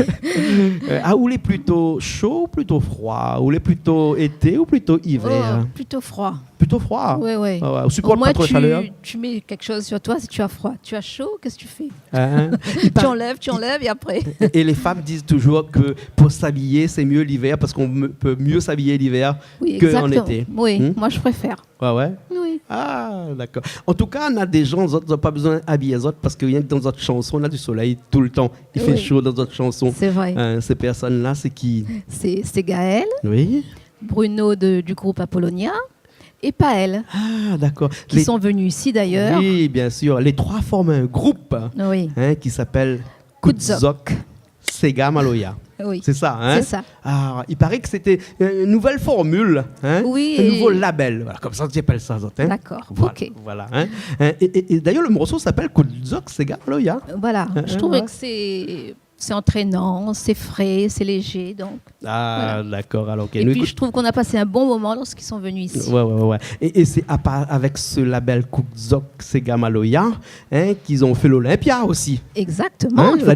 Ou les plutôt chaud, plutôt froid, ou les plutôt été ou plutôt hiver. Oh, plutôt froid. Plutôt froid. Oui, oui. On supporte pas trop la chaleur. Tu mets quelque chose sur toi si tu as froid. Tu as chaud, qu'est-ce que tu fais? Hein? Tu enlèves et après. Et les femmes disent toujours que pour s'habiller, c'est mieux l'hiver parce qu'on peut mieux s'habiller l'hiver qu'en été. Oui, moi je préfère. Ouais. Oui. Ah, d'accord. En tout cas, on a des gens, ils n'ont pas besoin d'habiller les autres parce que rien que dans notre chanson, on a du soleil tout le temps. Il fait chaud dans notre chanson. C'est vrai. Ces personnes-là, c'est qui? C'est Gaël. Oui. Bruno du groupe Apollonia. Et Paël. Ah, d'accord. Qui sont venus ici d'ailleurs. Oui, bien sûr. Les trois forment un groupe qui s'appelle Kudzok Sega Maloya. Oui. C'est ça, hein? C'est ça. Ah, il paraît que c'était une nouvelle formule, hein? Oui. Un nouveau label. Voilà, comme ça, on appelle ça. Hein? D'accord. Voilà, ok. Voilà. Hein? Et d'ailleurs, le morceau s'appelle Kudzok Sega Maloya. Voilà. Je trouvais que c'est entraînant, c'est frais, c'est léger. Donc, voilà. D'accord. Alors, et puis, je trouve qu'on a passé un bon moment lorsqu'ils sont venus ici. Ouais. Et c'est avec ce label Kudzok Sega Maloya qu'ils ont fait l'Olympia aussi. Exactement. Hein, il ne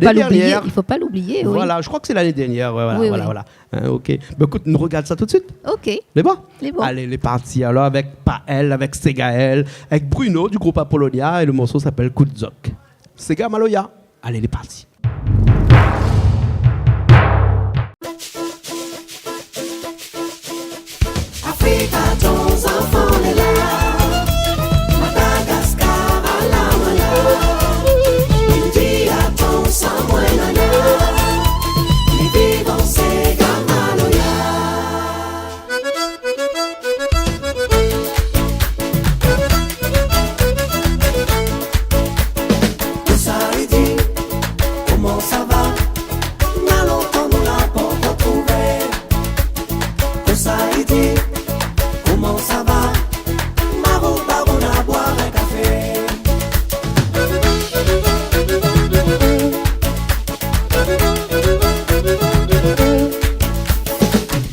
faut pas l'oublier. Oui. Voilà, je crois que c'est l'année dernière. Ouais, voilà. Hein, ok. Bah, écoute, nous regarde ça tout de suite. Ok. Les bons? Allez, les parties alors avec Paël, avec Segaël, avec Bruno du groupe Apollonia et le morceau s'appelle Kudzok Sega Maloya. Allez, les parties. Africa, ton enfant est là. Madagascar à la mana. India, ton sang moins nana. Les vivants, c'est Gamaloya. Où ça est dit? Comment ça va? N'a longtemps nous l'a pas retrouvé. Où ça est dit? Comment ça va? Maro, baron à boire un café.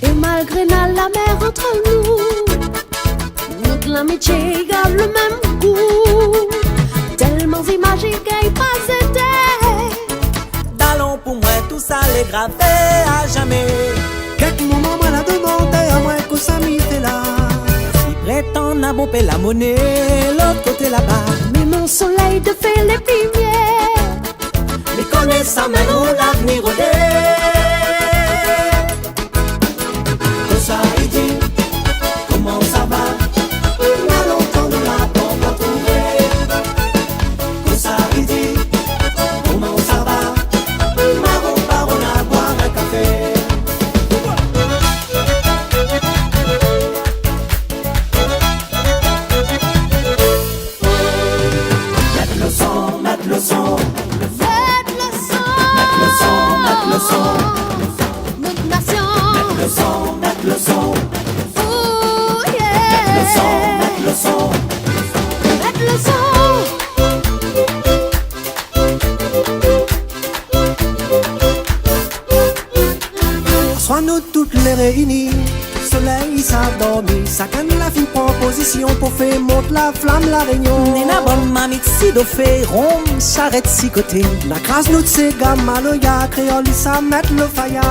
Et malgré la mer entre nous, notre l'amitié garde le même goût. Tellement imagé qu'elle pas été. Talon pour moi, tout ça les gravé à jamais. Quelques moments, moi la demandé à moi que ça m'y fait là. Prétend à bomber la monnaie, l'autre côté là-bas. Mais mon soleil de fait les piliers. Les connaissants même où l'avenir au Que ça y dit, comment ça va? N'a longtemps de la pompe à trouver. Que ça y dit, comment ça va? Marron, baron à boire un café. Mettre le son, mettre le son. Mettre le son, fois nous toutes les réunis, soleil s'endormi, chacun la fine proposition pour faire monter la flamme la réunion. Nena bonne mamie si do fait rond, s'arrête si côté. La grâce nous c'est gamaloya, créole ça mettre le faïa.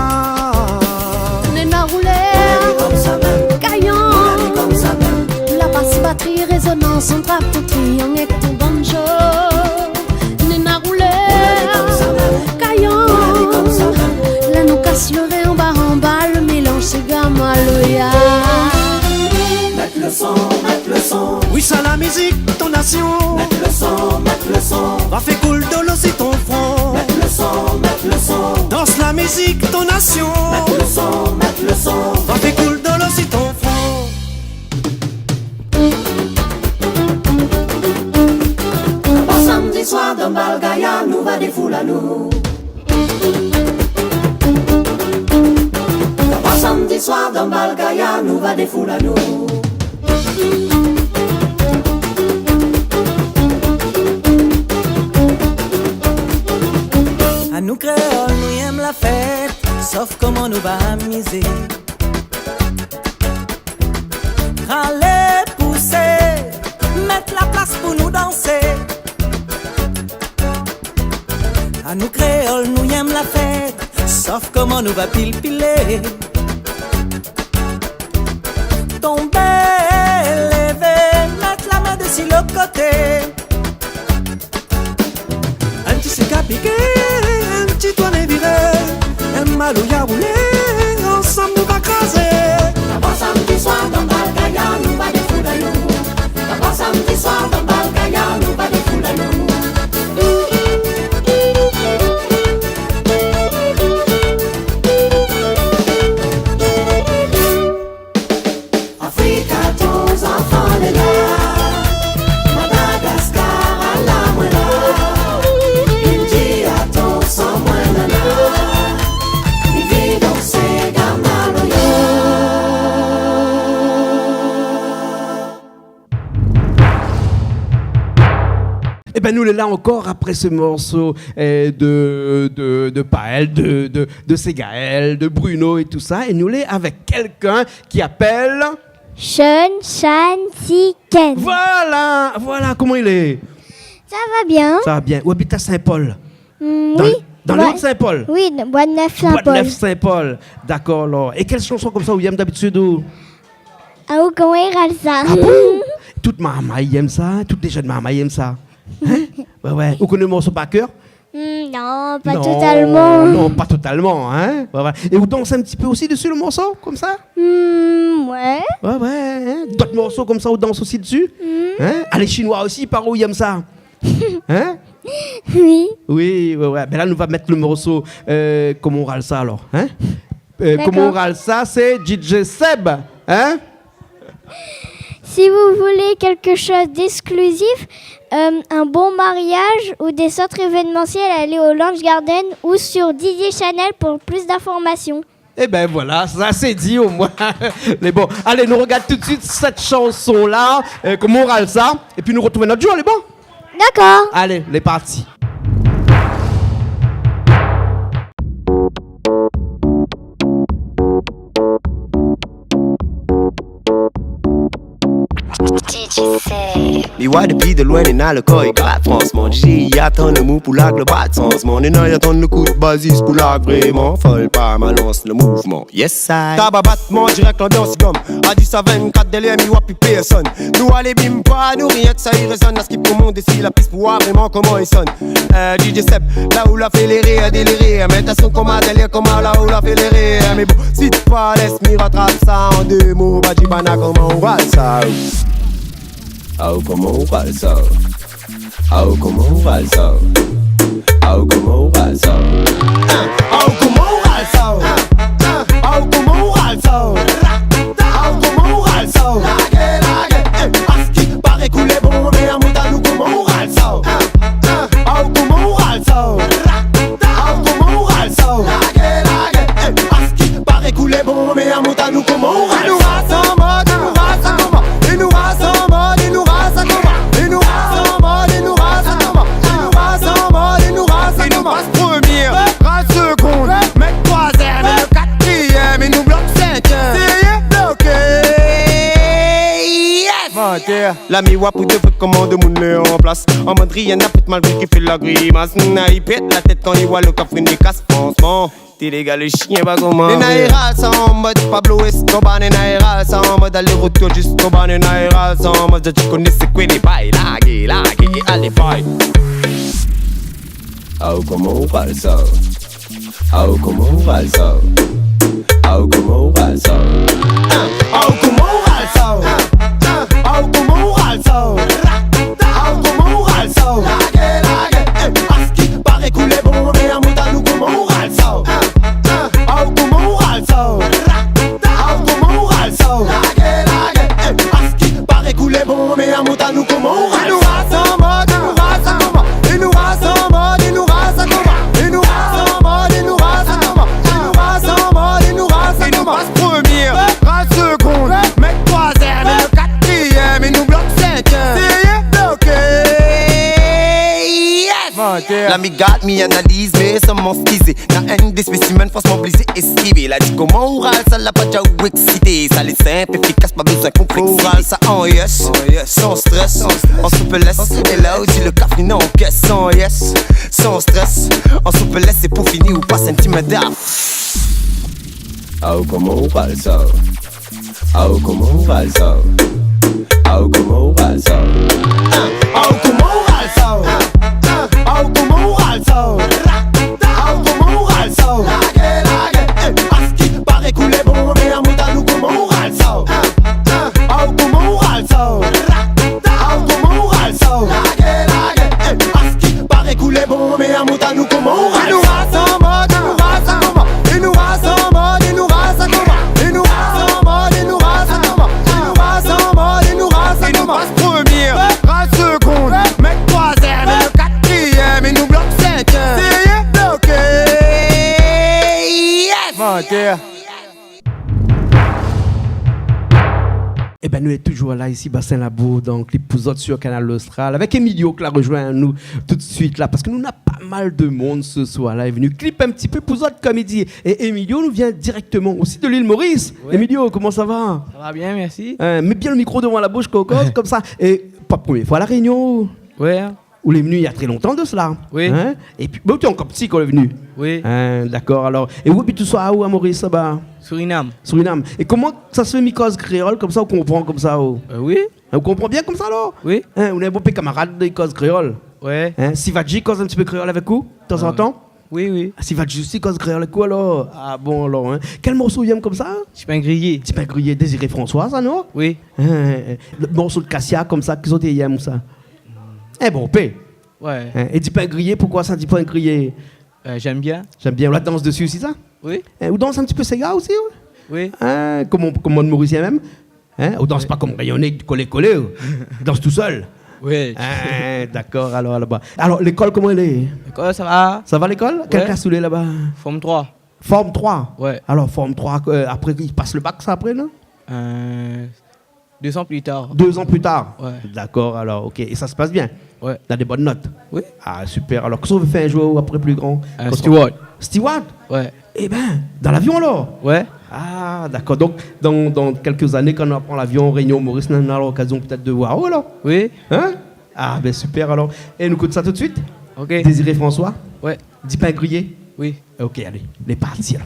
Nena roulé, gagnant, la basse batterie résonance, on trappe tout triangle avec ton banjo. Nena roulé, gagnant, la nous casse le ré en bas, le mélange c'est gamaloya. Mettre le son, oui ça la musique, ton nation. Mettre le son, va faire cool de l'eau c'est ton front. Mettre le son, danse la musique, ton nation. Mettre le son, va faire cool de l'eau c'est ton front. Bon samedi soir dans Balgaya, nous va des foules à nous. Samedi soir dans Balgaya, nous va des foules à nous. À nous créoles, nous aime la fête, sauf comment nous va amuser. Râler, pousser, mettre la place pour nous danser. À nous créoles, nous aime la fête, sauf comment nous va pile-piler. Tomber, lever, mettre la main dessus le côté. Un petit sec à piquer, un petit toit viré, un malouya roulé, ensemble nous va craser. D'abord samedi soir dans Balgaya, nous va des foules à nous. D'abord samedi soir dans Balgaya, nous va des foules à nous. Et ben nous là encore après ce morceau de Paël, de Ségaël, de Bruno et tout ça, et nous l'est avec quelqu'un qui appelle Sean Chantiken. Voilà, comment il est? Ça va bien. Ça va bien. Où habite à Saint-Paul? Oui. Dans le Saint-Paul? Oui, Bois-de-Neuf-Saint-Paul. Bois-de-Neuf-Saint-Paul. D'accord, alors. Et quelles chansons comme ça vous aimez d'habitude? Ah, comment il râle ça? Ah bon? Toute maman aime ça, toutes les jeunes mamans aiment ça. Hein? Ouais. Vous connaissez le morceau par cœur? Non, pas totalement. Non, pas totalement, hein? Ouais. Et vous dansez un petit peu aussi dessus le morceau, comme ça? Ouais. Ouais. Hein? D'autres morceaux comme ça, vous dansez aussi dessus? Hein? Ah, les Chinois aussi, par où ils aiment ça? Hein? Oui. Oui. Ben là, nous va mettre le morceau. Comment on râle ça alors? Hein? Comment on râle ça? C'est DJ Seb. Hein? Si vous voulez quelque chose d'exclusif, un bon mariage ou des centres événementiels, allez au Lounge Garden ou sur DJ Channel pour plus d'informations. Eh ben voilà, ça c'est dit au moins. Mais bon, allez, nous regarde tout de suite cette chanson-là, comment on râle ça, et puis nous retrouvons notre jour, les bon? D'accord. Allez, les partis. Les voix depuis de loin, les n'a le corps et gratte franchement. J'ai attend le mot pour l'ag le bas de sensement. Les n'a attend le coup de basis pour l'ag vraiment. Folle pas ma lance le mouvement. Yes I. Tabac battement direct l'ambiance gomme. À 10 à 24 délai mi wapi personne. Nous allez bim pas, nous rien que ça y résonne. À skip pour monde ici la piste pour voir vraiment comment il sonne. DJ Seb, là où la fait les rires, délirer. Mais t'as son coma délire comme là où la fait les rires. Mais bon, si tu pas laisse m'y rattrape ça en deux mots. Bah dis pas comment on va ça. Oh, comment on râle ça? Oh, comment on râle ça? Oh, comment on râle ça? Oh, comment on râle ça? Oh, comment on râle ça? Oh, comment on râle ça? Parce qu'il paraît couler bon, mais à montagne, nous comment on râle ça? Oh, comment on râle ça? Oh, comment on râle ça? Parce qu'il paraît couler bon, mais à montagne, nous comment on râle ça? La miwa pour de trucs comment de moun le en place. En mode rien n'a plus malgré qui fait la grimace. Il pète la tête quand il voit le café des casse franchement. T'es les gars le chien pas comment. Les naïras ça en mode Pablo Escobar. Les naïras ça en mode aller-retour jusqu'au bar. Les naïras ça en mode tu connais c'est quoi les bails. Lagué, allez bye. Ah comment on parle ça. Ah comment on parle ça. Ah comment on parle ça. Ah comment on parle ça. Ah comment on parle ça. Ah comment on parle ça. Parce qu'il paraît couler bon mais à mouta nous comment on parle ça. Ah comment on parle ça. Ah comment on parle ça. Parce qu'il paraît couler bon mais à mouta nous comment on parle ça. Nous rase en mode, nous rase en mode. Et nous rase en mode, et nous rase en mode. Et nous rase en mode, et nous rase en mode. Et nous rase en mode, et nous rase en mode. Et nous passe première, rase seconde, mec troisième, et le quatrième, et nous bloque cinquième. C'est bloqué. L'ami garde mi analyse mais sans m'en skiser. N'a un des spécimens forcément blisé esquiver. La dit comment oral ça l'a pas déjà excité. Ça les simple, efficace, pas besoin complexité. Oral ça en yes, sans stress, en souplesse. Et là où dit le café non en caisse. Sans yes, sans stress, en souplesse. C'est pour finir ou pas intimidaire. Ah comment on parle ça. Ah comment on parle ça. Ah comment on parle ça. Ah comment on parle ça. Ah comment on râle ça. Ah comment on râle ça. Parce qu'il paraît couler bon mais à mouta nous comment on râle ça. Ah comment on râle ça. Ah comment on râle ça. Parce qu'il paraît couler bon mais à mouta nous comment on râle ça. Et nous rase en mode, nous rase en mode. Et nous rase en mode, et nous rase en mode. Et nous rase en mode, et nous rase en mode. Et nous rase en mode, et nous rase en mode. Et nous passe première, rase seconde, mec troisième, et le quatrième, et nous bloque cinquième. C'est bloqué. Yes. Eh ben, nous sommes toujours là, ici, Bassin Labo, dans Clip Pouzotte sur Canal Austral, avec Emilio qui la rejoint nous tout de suite là, parce que nous avons pas mal de monde ce soir-là. Il est venu clip un petit peu Pouzotte comme il dit. Et Emilio nous vient directement aussi de l'île Maurice. Ouais. Emilio, comment ça va? Ça va bien, merci. Mets bien le micro devant la bouche, Coco, comme ça. Et pas première fois à La Réunion. Ouais. Où il est venu il y a très longtemps de cela. Oui. Hein? Et puis, tu es encore petit quand il est venu. Oui. Hein, d'accord, alors. Et où puis tu sois où à Maurice là-bas? Suriname. Suriname. Et comment ça se fait mi-cause créole comme ça, on comprend comme ça? Oui. On comprend bien comme ça alors? Oui. Hein, on est un bon camarade de cause créole. Ouais. Hein, Sivadji cause un petit peu créole avec vous, de temps en temps? Oui, oui. Sivadji aussi cause créole avec vous alors? Ah bon alors, hein. Quel morceau il comme ça? Petit pain grillé. Petit pain grillé, Désiré François, ça non? Oui. Hein, le morceau de Cassia comme ça, qu'ils ont été ou ça? Eh bon, paix. Ouais. Hein, et du pain grillé, pourquoi ça dit pain grillé? J'aime bien. J'aime bien. On la danse dessus aussi, ça? Oui. Hein, on danse un petit peu Sega aussi? Oui. Hein, comme on Mauricien même? Hein, on danse pas comme rayonné, collé-collé. On danse tout seul. Oui. Hein, d'accord, alors là-bas. Alors, l'école, comment elle est? L'école, ça va. Ça va l'école? Ouais. Quel cassoulet là-bas? Forme 3. Forme 3? Ouais. Alors, Forme 3, après, il passe le bac, ça après, non? 2 ans plus tard. 2 ans plus tard? Ouais. D'accord, alors, ok. Et ça se passe bien? Ouais. T'as des bonnes notes? Oui. Ah, super. Alors, qu'est-ce qu'on veut faire un jour après plus grand? Steward. Steward? Ouais. Eh ben, dans l'avion alors? Ouais. Ah, d'accord. Donc, dans quelques années, quand on prend l'avion, Réunion, Maurice, on a l'occasion peut-être de voir. Oh, alors? Oui. Hein? Ah, ben super alors. Et nous écoute ça tout de suite? Ok. Désiré François? Ouais. Dis pain grillé? Oui. Ok, allez. Les parties là.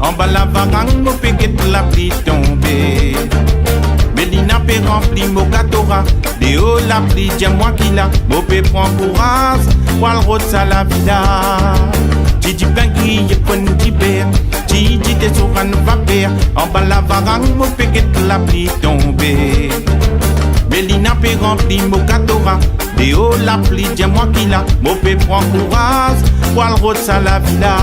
En bas la varang, mon péguet la pluie tombée. Mélina peut remplir mon gâteau-ra. De haut la pluie, dis-moi qui l'a. Mon pé prend courage, poil rose à la vida. Titi pain grillé, pon tibère. Titi te sur un vapeur. En bas la varang, mon péguet la pluie tombée. Mélina peut remplir mon gâteau-ra. De haut la pluie, dis-moi qui l'a. Mon pé prend courage, poil rose à la vida.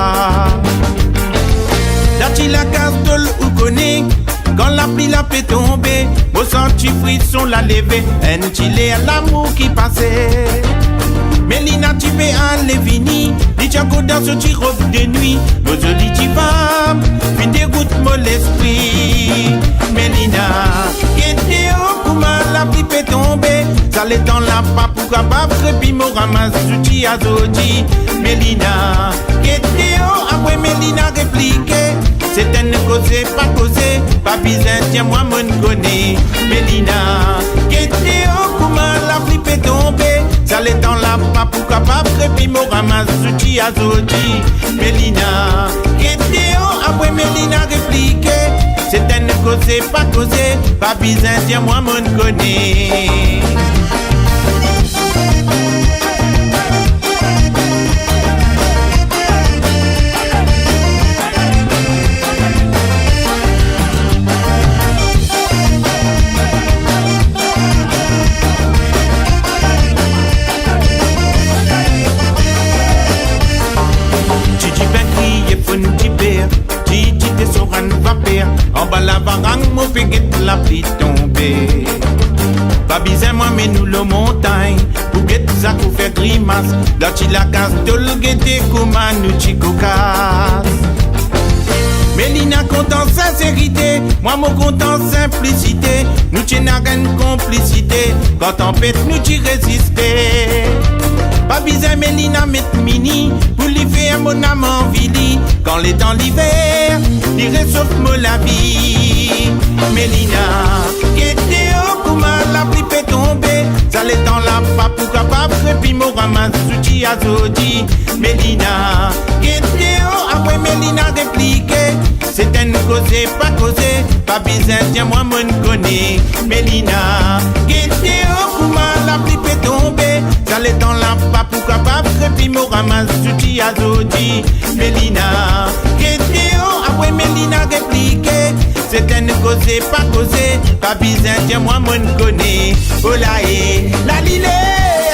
Dati la castole ou connaît, quand la pluie la fait tomber, vos senti frisson la lever, un chilé à l'amour qui passait. Mélina tu peux aller vini, dit Django dans ce petit robe de nuit, nos jolies femmes, puis dégoûte mon l'esprit. Mélina, Kétéo, comment la pluie peut tomber, ça les dans la pas pour capable, puis mon ramasse souti à Zodi. Mélina, Kétéo, après Mélina répliqué, c'est un causé, pas bizarre, tiens moi mon connais. Mélina, Kétéo, comment la pluie peut tomber, ça les dans la pas pour capable, puis mon ramasse souti à Zodi. Mélina, Kétéo, après Mélina répliqué, c'est un causé, pas bizarre, tiens moi mon connais. En bas la varang, mon péguet la pluie tomber. Pas bizarre, moi, mais nous le montagne. Pour guetter ça, pour faire grimace. Là, tu la casse, tout le guetter, comme un outil cocasse. Mélina content sincérité, moi mon content simplicité. Nous tiens à une complicité, quand on pète nous t'y résister. Pas bizarre Mélina met mini, pour lui faire mon âme en vili. Quand les temps l'hiver, il réchauffe moi la vie. Mélina, Kétéo, comment la pluie peut tomber, ça les temps la pas pour capable, puis mon ramasse souti à Zodi. Mélina, Kétéo, après Mélina répliqué, c'est un causé, pas bizarre, tiens moi mon connais. Mélina, Kétéo, comment la pluie peut tomber, ça les temps la pas pour capable, puis mon ramasse souti à Zodi. Mélina, Kétéo, après Mélina répliqué, c'est un causé, pas bizarre, tiens moi mon connais. Oh là et la lilé,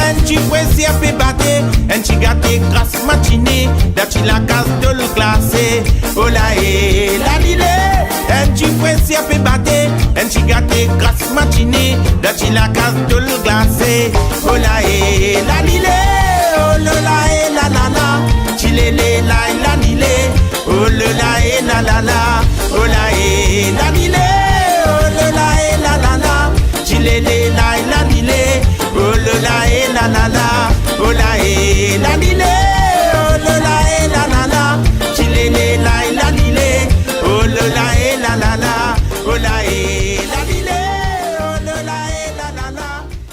un petit poisson à fait battre, un petit gâté grasse matinée, la petit la casse de le glacé. Oh là et la lilé, un petit poisson à fait battre, un petit gâté grasse matinée, la petit la casse de le glacé. Oh là et la lilé, oh là et la la la, chilélé la lilé, oh là et la la la, oh là et la lilé, oh là et la la la, chilélé la lilé, oh là et la la la, oh là et la lilé, oh là et la la la, chilélé la lilé, oh là et la la la, oh là et la lilé, oh là et la la la,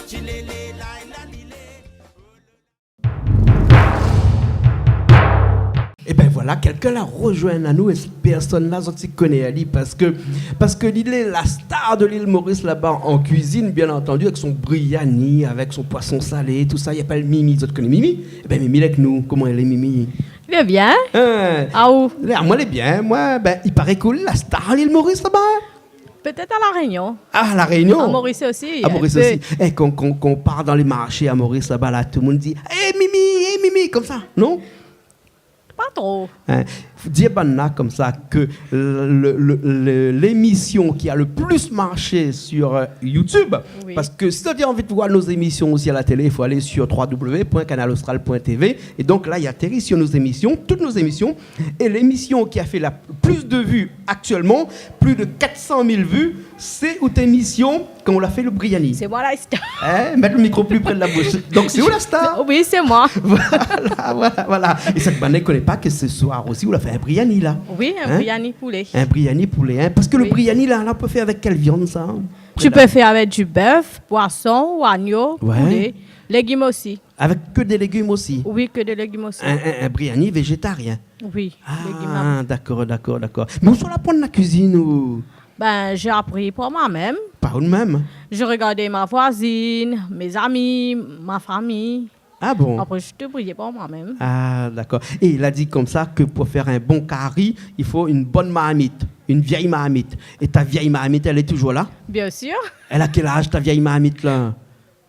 chilélé la lilé. Et ben voilà, quelqu'un l'a rejoint à nous et cette personne-là, je connais Ali parce que il est la star de l'île Maurice là-bas en cuisine, bien entendu, avec son biryani, avec son poisson salé, tout ça. Il appelle Mimi. Tu connais Mimi? Eh ben Mimi avec nous. Comment elle est Mimi? Il est bien. Ah où? Moi, elle est bien. Moi, ben il paraît que la star à l'île Maurice là-bas. Peut-être à La Réunion. Ah, à La Réunion? À Maurice aussi. À Maurice aussi. Et quand on part dans les marchés à Maurice là-bas, là, tout le monde dit hey, Mimi, comme ça, non? Pas trop. Dire comme ça que l'émission qui a le plus marché sur YouTube, oui. Parce que si tu as envie de voir nos émissions aussi à la télé, il faut aller sur www.canalaustral.tv et donc là il atterrit sur nos émissions, toutes nos émissions, et l'émission qui a fait la plus de vues actuellement, plus de 400 000 vues, c'est où émission quand on l'a fait le biryani. C'est moi la star. Mettre le micro plus près de la bouche. Donc c'est où la star? Oui, c'est moi. Voilà. Et cette bande ne connaît pas que ce soir aussi, on a fait un biryani là. Oui, un biryani poulet. Un biryani poulet, parce que le biryani là, on peut faire avec quelle viande ça? Tu peux faire avec du bœuf, poisson, ou agneau, poulet, légumes aussi. Avec que des légumes aussi? Oui, que des légumes aussi. Un biryani végétarien? Oui, légumes. D'accord. Mais où sont la pointe de la cuisine ou? Ben, j'ai appris pour moi-même. Par vous-même? Je regardais ma voisine, mes amis, ma famille. Ah bon? Après, je te brillais pour moi-même. Ah, d'accord. Et il a dit comme ça que pour faire un bon curry, il faut une bonne marmite, une vieille marmite. Et ta vieille marmite, elle est toujours là? Bien sûr. Elle a quel âge, ta vieille marmite, là?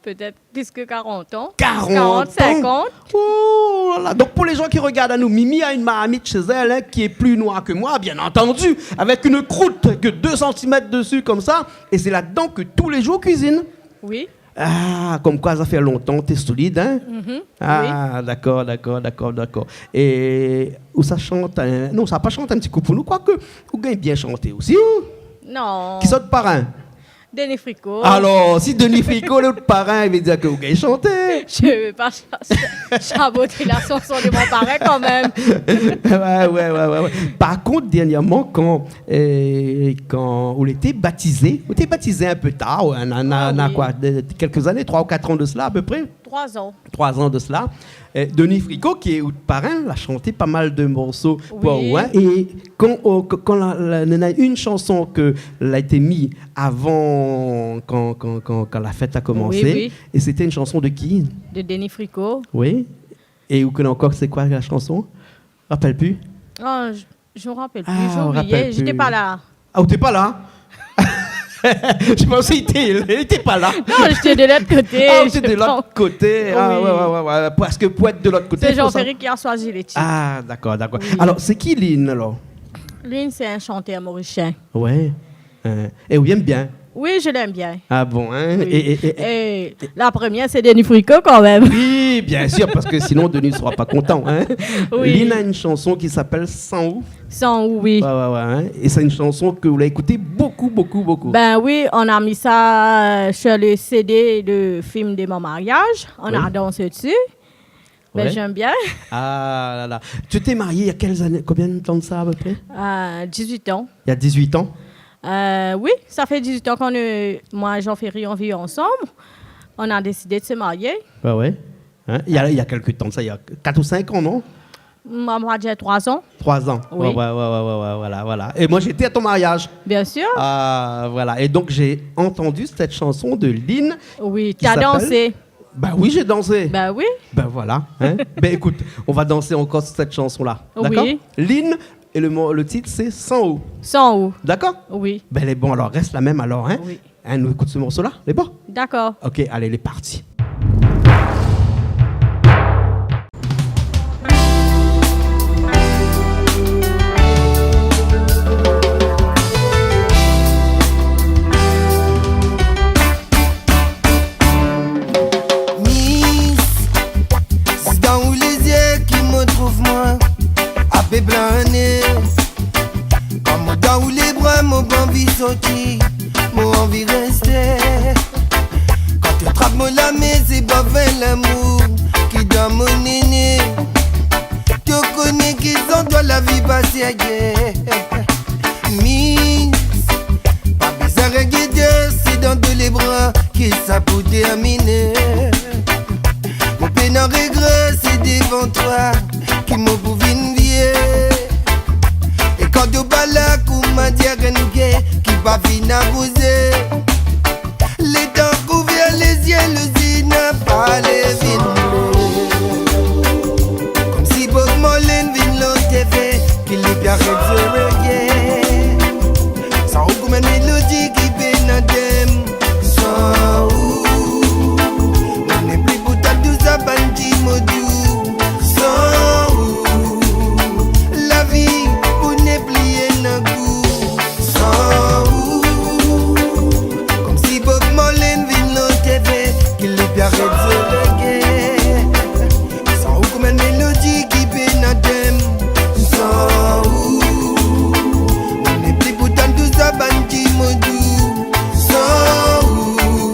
Peut-être plus que 40 ans. 40, 50. Oh là là. Donc pour les gens qui regardent à nous, Mimi a une marmite chez elle qui est plus noire que moi, bien entendu, avec une croûte que 2 cm dessus comme ça. Et c'est là-dedans que tous les jours cuisine. Oui. Ah, comme quoi ça fait longtemps, t'es solide, hein? Ah, oui. D'accord. Et où ça chante? Non, ça n'a pas chanté un petit coup pour nous, quoique vous gagnez bien chanter aussi. Non. Qui sont de parrain? Denis Fricot. Alors, si Denis Fricot, l'autre parrain, il veut dire que vous gagnez chanter. Je ne vais pas chaboter la chanson de mon parrain quand même. Ouais. Par contre, dernièrement, quand vous étiez baptisé un peu tard, quoi, quelques années, 3 ou 4 ans de cela à peu près. 3 ans. 3 ans de cela. Denis Fricot, qui est parrain, a chanté pas mal de morceaux. Oui. Et quand il y a une chanson qui a été mise avant, quand la fête a commencé, oui. Et c'était une chanson de qui? De Denis Fricot. Oui. Et vous connaissez encore c'est quoi la chanson? Rappelle plus? Oh, je me rappelle plus, j'ai oublié, j'étais pas là. Ah, vous n'étiez pas là? Je pensais qu'il n'était pas là. Non, j'étais de l'autre côté. Ah, j'étais de l'autre côté. Oui. Ah, ouais. Parce que pour être de l'autre côté... C'est Jean-Ferry qui a choisi les titres. Ah, d'accord. Oui. Alors, c'est qui Lynn, alors? Lynn, c'est un chanteur mauricien. Ouais. Et vous aimez bien? Oui, je l'aime bien. Ah bon, hein? Oui. Et la première, c'est Denis Fricot quand même. Oui, bien sûr, parce que sinon Denis ne sera pas content. Hein? Oui. Lynn a une chanson qui s'appelle Sans où? Sans où, oui. Ouais. Hein? Et c'est une chanson que vous l'avez écoutée beaucoup. Ben oui, on a mis ça sur le CD de film de mon mariage. On a dansé dessus. Ben, j'aime bien. Ah là. Tu t'es mariée il y a quelles années? Combien de temps de ça à peu près? 18 ans. Il y a 18 ans? Oui, ça fait 18 ans moi et Jean-Ferry, on vit ensemble. On a décidé de se marier. Ouais. Hein? Il y a quelques temps de ça, il y a 4 ou 5 ans, non? Moi, on va dire 3 ans. 3 ans. Oui. Ouais, voilà. Et moi, j'étais à ton mariage. Bien sûr. Ah, voilà. Et donc, j'ai entendu cette chanson de Lynn. Oui, tu as dansé. Bah oui, j'ai dansé. Bah oui. Ben voilà. Hein? Ben écoute, on va danser encore cette chanson-là. D'accord? Oui. Lynn, et le titre, c'est Sans où. Sans où. D'accord? Oui. Ben elle est bon, alors reste la même alors. Hein? Oui. Hein, nous écoute ce morceau-là, elle est bon? D'accord. Ok, allez, elle est partie. Planer comme dans les bras, mon envie sortir, mon envie rester. Quand tu attrapes mon lamé, c'est pas vrai l'amour qui donne mon néné. Tu connais qu'ils ont toi la vie passée ailleurs. Miss, pas bizarre à guider, c'est dans tous les bras qui ça pour terminer. Mon peine en regret, c'est devant toi qui m'a bouffé une vie. Et quand tu balades, comme m'a dit qui va finir à poser. Les dents couverts, les yeux, le zina, pas les vins. Comme si Bob Marley vient l'autre TV, qu'il est bien regret. Sans aucune mélodie qui pénadem. Sans où, on n'est plus pour ta douce à bandit modou. Sans ou comme une mélodie qui pénadem. Sans ou on n'est plus pour tant de ça bandit modou. Sans ou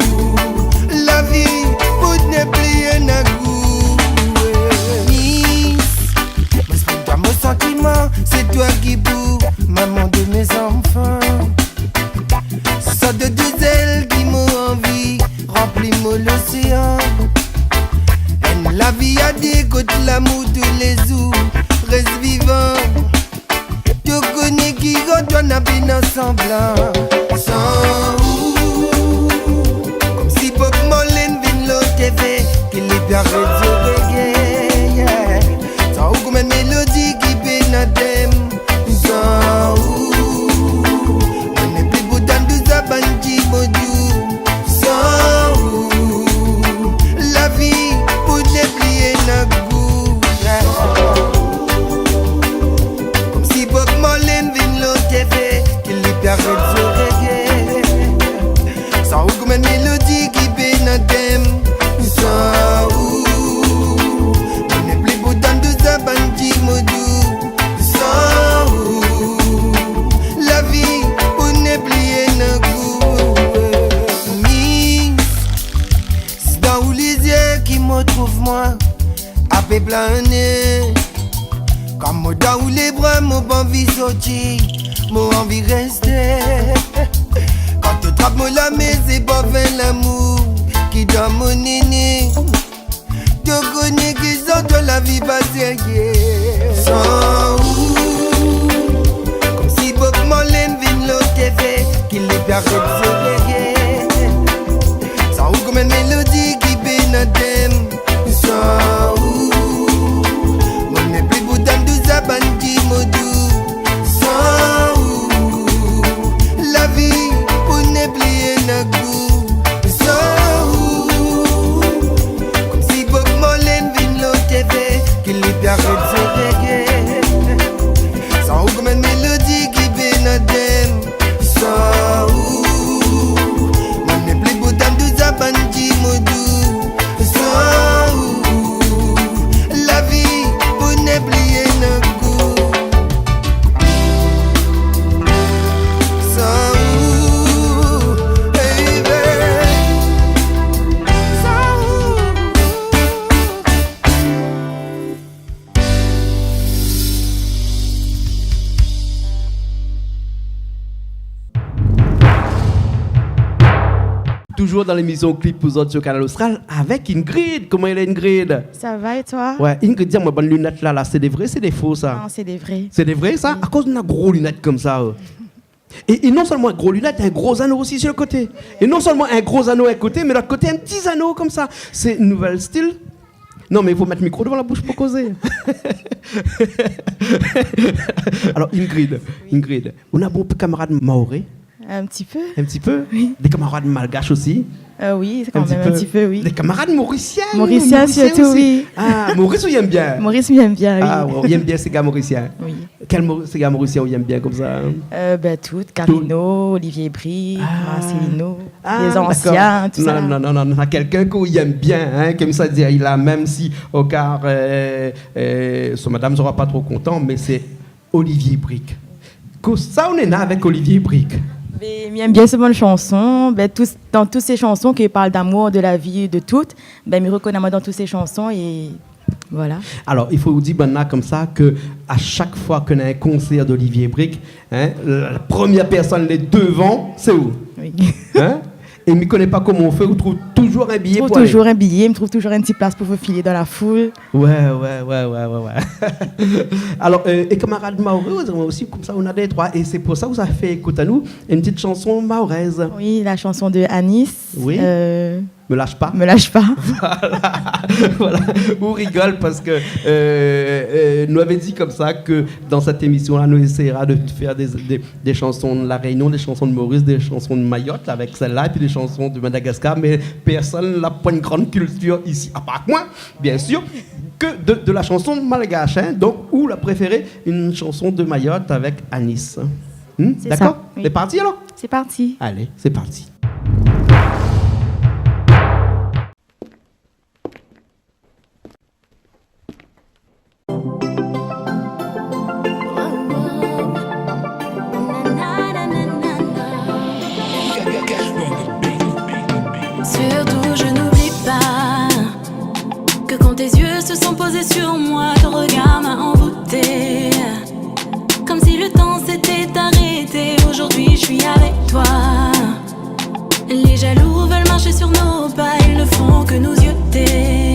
la vie pour ne plus un goût. Miss, mais toi mon sentiment, c'est toi qui boue, maman de mes enfants. Ça de deux ailes qui m'ont envie, remplis-moi l'océan. Et la vie a des côtes, l'amour tous les jours, reste vivant. Tu connais qui quand on a bien semblant. Sans où, comme si Bob Marley vient l'autre TV, qu'il est bien reggae. Sans où comme une mélodie qui pénadem. Sans où, on n'est plus pour tant de ça bandit modou. Sans où, la vie pour ne plier n'a goût. Comme si Bob Marley vient l'autre TV, qu'il est bien reggae. trouve-moi à planer. Comme moi dans les bras, mon envie sortir, mon envie rester. Quand tu trappes moi la maison, c'est pas fin l'amour qui donne mon néné. Je connais qu'ils sont de la vie passée. Sans où, comme si Bob Marley vient l'autre TV, qu'il les perd de sans où comme une mélodie qui bénadem. Sans où, mon n'est plus bouddha de Zabandi Modou. Sans où, la vie pour ne plier n'a goût. Sans où, comme si Bob Marley vient l'autre TV, qu'il les perd de sans où comme une mélodie qui bénadem. Sans où, mon n'est plus bouddha de Zabandi Modou. Sans où, la vie pour ne plier n'a goût. Sans où, baby. Sans où. Toujours dans l'émission Clip pour autres sur Canal Austral avec Ingrid. Comment elle est Ingrid? Ça va et toi? Ouais, Ingrid, dis-moi, bonne lunette là, c'est des vrais, c'est des faux ça? Non, c'est des vrais. C'est des vrais ça? À cause d'une gros lunette comme ça. Et non seulement un gros lunette, un gros anneau aussi sur le côté. Et non seulement un gros anneau à un côté, mais l'autre côté un petit anneau comme ça. C'est nouvel style. Non, mais il faut mettre le micro devant la bouche pour causer. Alors, Ingrid, on a beaucoup de camarades maoris. Un petit peu. Un petit peu? Oui. Des camarades malgaches aussi? Oui, c'est quand même un petit peu, oui. Des camarades mauriciens? Mauriciens surtout, aussi. oui. Ah, Maurice, il aime bien? Maurice, il aime bien, oui. Ah, ouais, il aime bien ces gars mauriciens? Oui. Quels ces gars mauriciens il aime bien comme ça? Toutes. Carino, Olivier Brie, Marcelino, les anciens, tout ça. Non, il y a quelqu'un qui aime bien, hein, comme ça dire, il a même si, au car, son madame ne sera pas trop content, mais c'est Olivier Brick. Ça, on est là avec Olivier Brick. J'aime bien ces bonnes chansons. Dans toutes ces chansons qui parlent d'amour, de la vie, de tout, je me reconnais dans toutes ces chansons et voilà. Alors, il faut vous dire maintenant comme ça que à chaque fois qu'on a un concert d'Olivier Brick, hein, la première personne les devant, c'est où? Oui. Hein? Et je ne connais pas comment on fait, on trouve toujours un billet. Je trouve toujours un billet, je trouve toujours une petite place pour vous filer dans la foule. Ouais. Alors, et camarades maorais, aussi, comme ça, on a des trois. Et c'est pour ça que vous avez fait écouter à nous une petite chanson mahoraise. Oui, la chanson de Anis. Oui. Me lâche pas. Me lâche pas. Voilà. On rigole parce que nous avait dit comme ça que dans cette émission-là, nous essaiera de faire des chansons de la Réunion, des chansons de Maurice, des chansons de Mayotte avec celle-là, et puis des chansons de Madagascar. Mais personne n'a pas une grande culture ici, à part moi, bien sûr, que de la chanson malgache. Hein, donc, ou la préférée, une chanson de Mayotte avec Anis. D'accord? Oui. C'est parti alors? C'est parti. Allez, c'est parti. Surtout je n'oublie pas que quand tes yeux se sont posés sur moi, ton regard m'a envoûté. Comme si le temps s'était arrêté, aujourd'hui je suis avec toi. Les jaloux veulent marcher sur nos pas, ils ne font que nous zioter.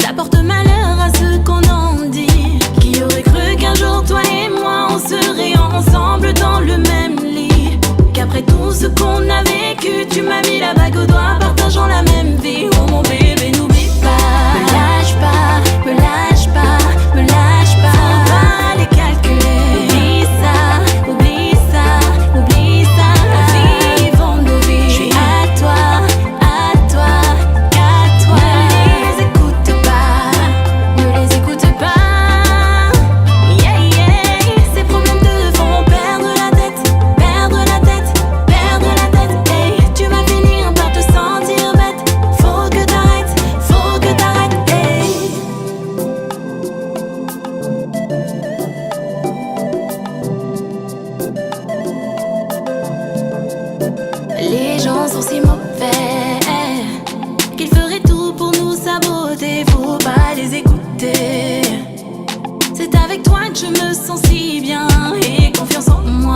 Ça porte malheur à ceux qu'on en dit. Qui aurait cru qu'un jour toi et moi on serait ensemble dans le même lit? Qu'après tout ce qu'on a vécu, tu m'as mis la bague au doigt, partageant la même vie. Oh mon bébé, n'oublie pas. Me lâche pas, me lâche pas, me lâche pas. Faut pas les calculer. Oublie ça, oublie ça, oublie ça. Vivons nos vies. Je suis à toi, à toi, qu'à toi. Ne les écoute pas, ne les écoute pas. Yeah, yeah. Ces problèmes te font perdre la tête, perdre la tête, perdre la tête. Hey, tu vas finir par te sentir bête. Faut que t'arrêtes, faut que t'arrêtes. Hey. Les gens sont si mauvais qu'ils feraient tout pour nous saboter. je me sens si bien et confiance en moi.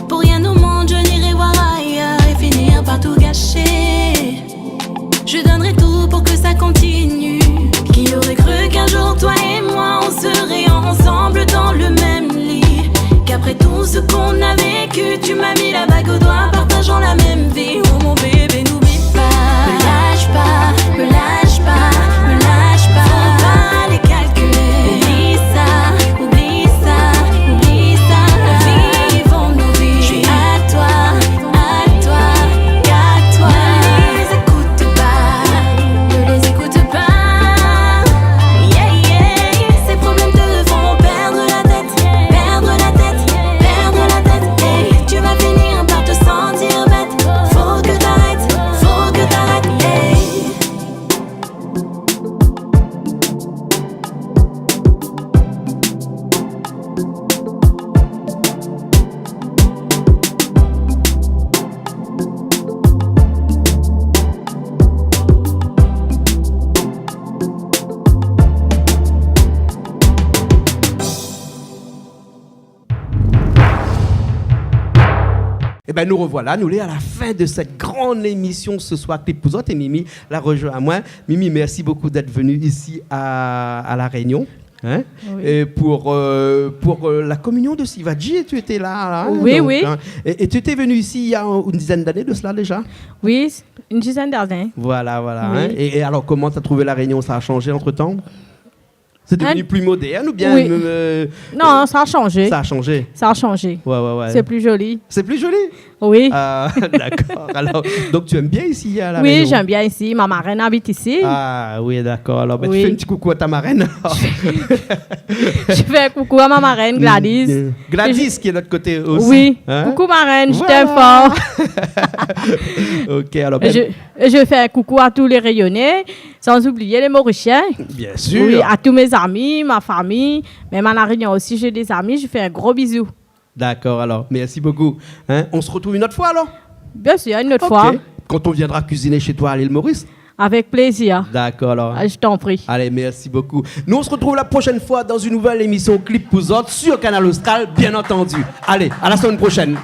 Pour rien au monde, je n'irai voir ailleurs et finir par tout gâcher. Je donnerai tout pour que ça continue. Qui aurait cru qu'un jour toi et moi on serait ensemble dans le même lit? Qu'après tout ce qu'on a vécu, tu m'as mis la bague au doigt, partageant la même vie. Oh mon bébé, n'oublie pas. Me lâche pas, me lâche pas, me lâche pas. Faut pas les calculer. Oublie ça, oublie ça, oublie ça. La vie, vont nous vivre. Je suis à toi, qu'à toi. Ne les écoute pas, ne les écoute pas. Yeah, yeah. Ces problèmes te font perdre la tête, perdre la tête, perdre la tête. Hey, tu vas finir par te sentir bête. Faut que t'arrêtes, faut que t'arrêtes. Hey. Eh bien, nous revoilà, nous sommes à la fin de cette grande émission ce soir, Clip Pouzotte, et Mimi la rejoint à moi. Mimi, merci beaucoup d'être venue ici à La Réunion. Hein? Oui. Et pour la communion de Sivadji, tu étais là. Hein? Oui, donc, oui. Hein? Et tu étais venu ici il y a une dizaine d'années de cela déjà? Oui, une dizaine d'années. Voilà. Oui. Hein? Et alors, comment tu as trouvé La Réunion? Ça a changé entre-temps? C'est devenu plus moderne ou bien oui. Non, ça a changé. Ça a changé. Ça a changé. Ouais. C'est plus joli. C'est plus joli? Oui. D'accord. Alors, donc tu aimes bien ici à La Réunion? Oui, j'aime bien ici. Ma marraine habite ici. Ah oui, d'accord. Alors, ben, oui. Tu fais un petit coucou à ta marraine. Je fais un coucou à ma marraine, Gladys. Gladys qui est de l'autre côté aussi. Oui. Hein? Coucou marraine, je t'aime fort. Ok, alors. Ben... Je fais un coucou à tous les Rayonnais, sans oublier les Mauriciens. Bien sûr. Oui, à tous mes amis, ma famille, même à La Réunion aussi, j'ai des amis. Je fais un gros bisou. D'accord, alors. Merci beaucoup. Hein? On se retrouve une autre fois alors? Bien sûr, une autre fois. Quand on viendra cuisiner chez toi à l'île Maurice? Avec plaisir. D'accord, alors. Je t'en prie. Allez, merci beaucoup. Nous, on se retrouve la prochaine fois dans une nouvelle émission Clip Pouzotte sur Canal Austral, bien entendu. Allez, à la semaine prochaine.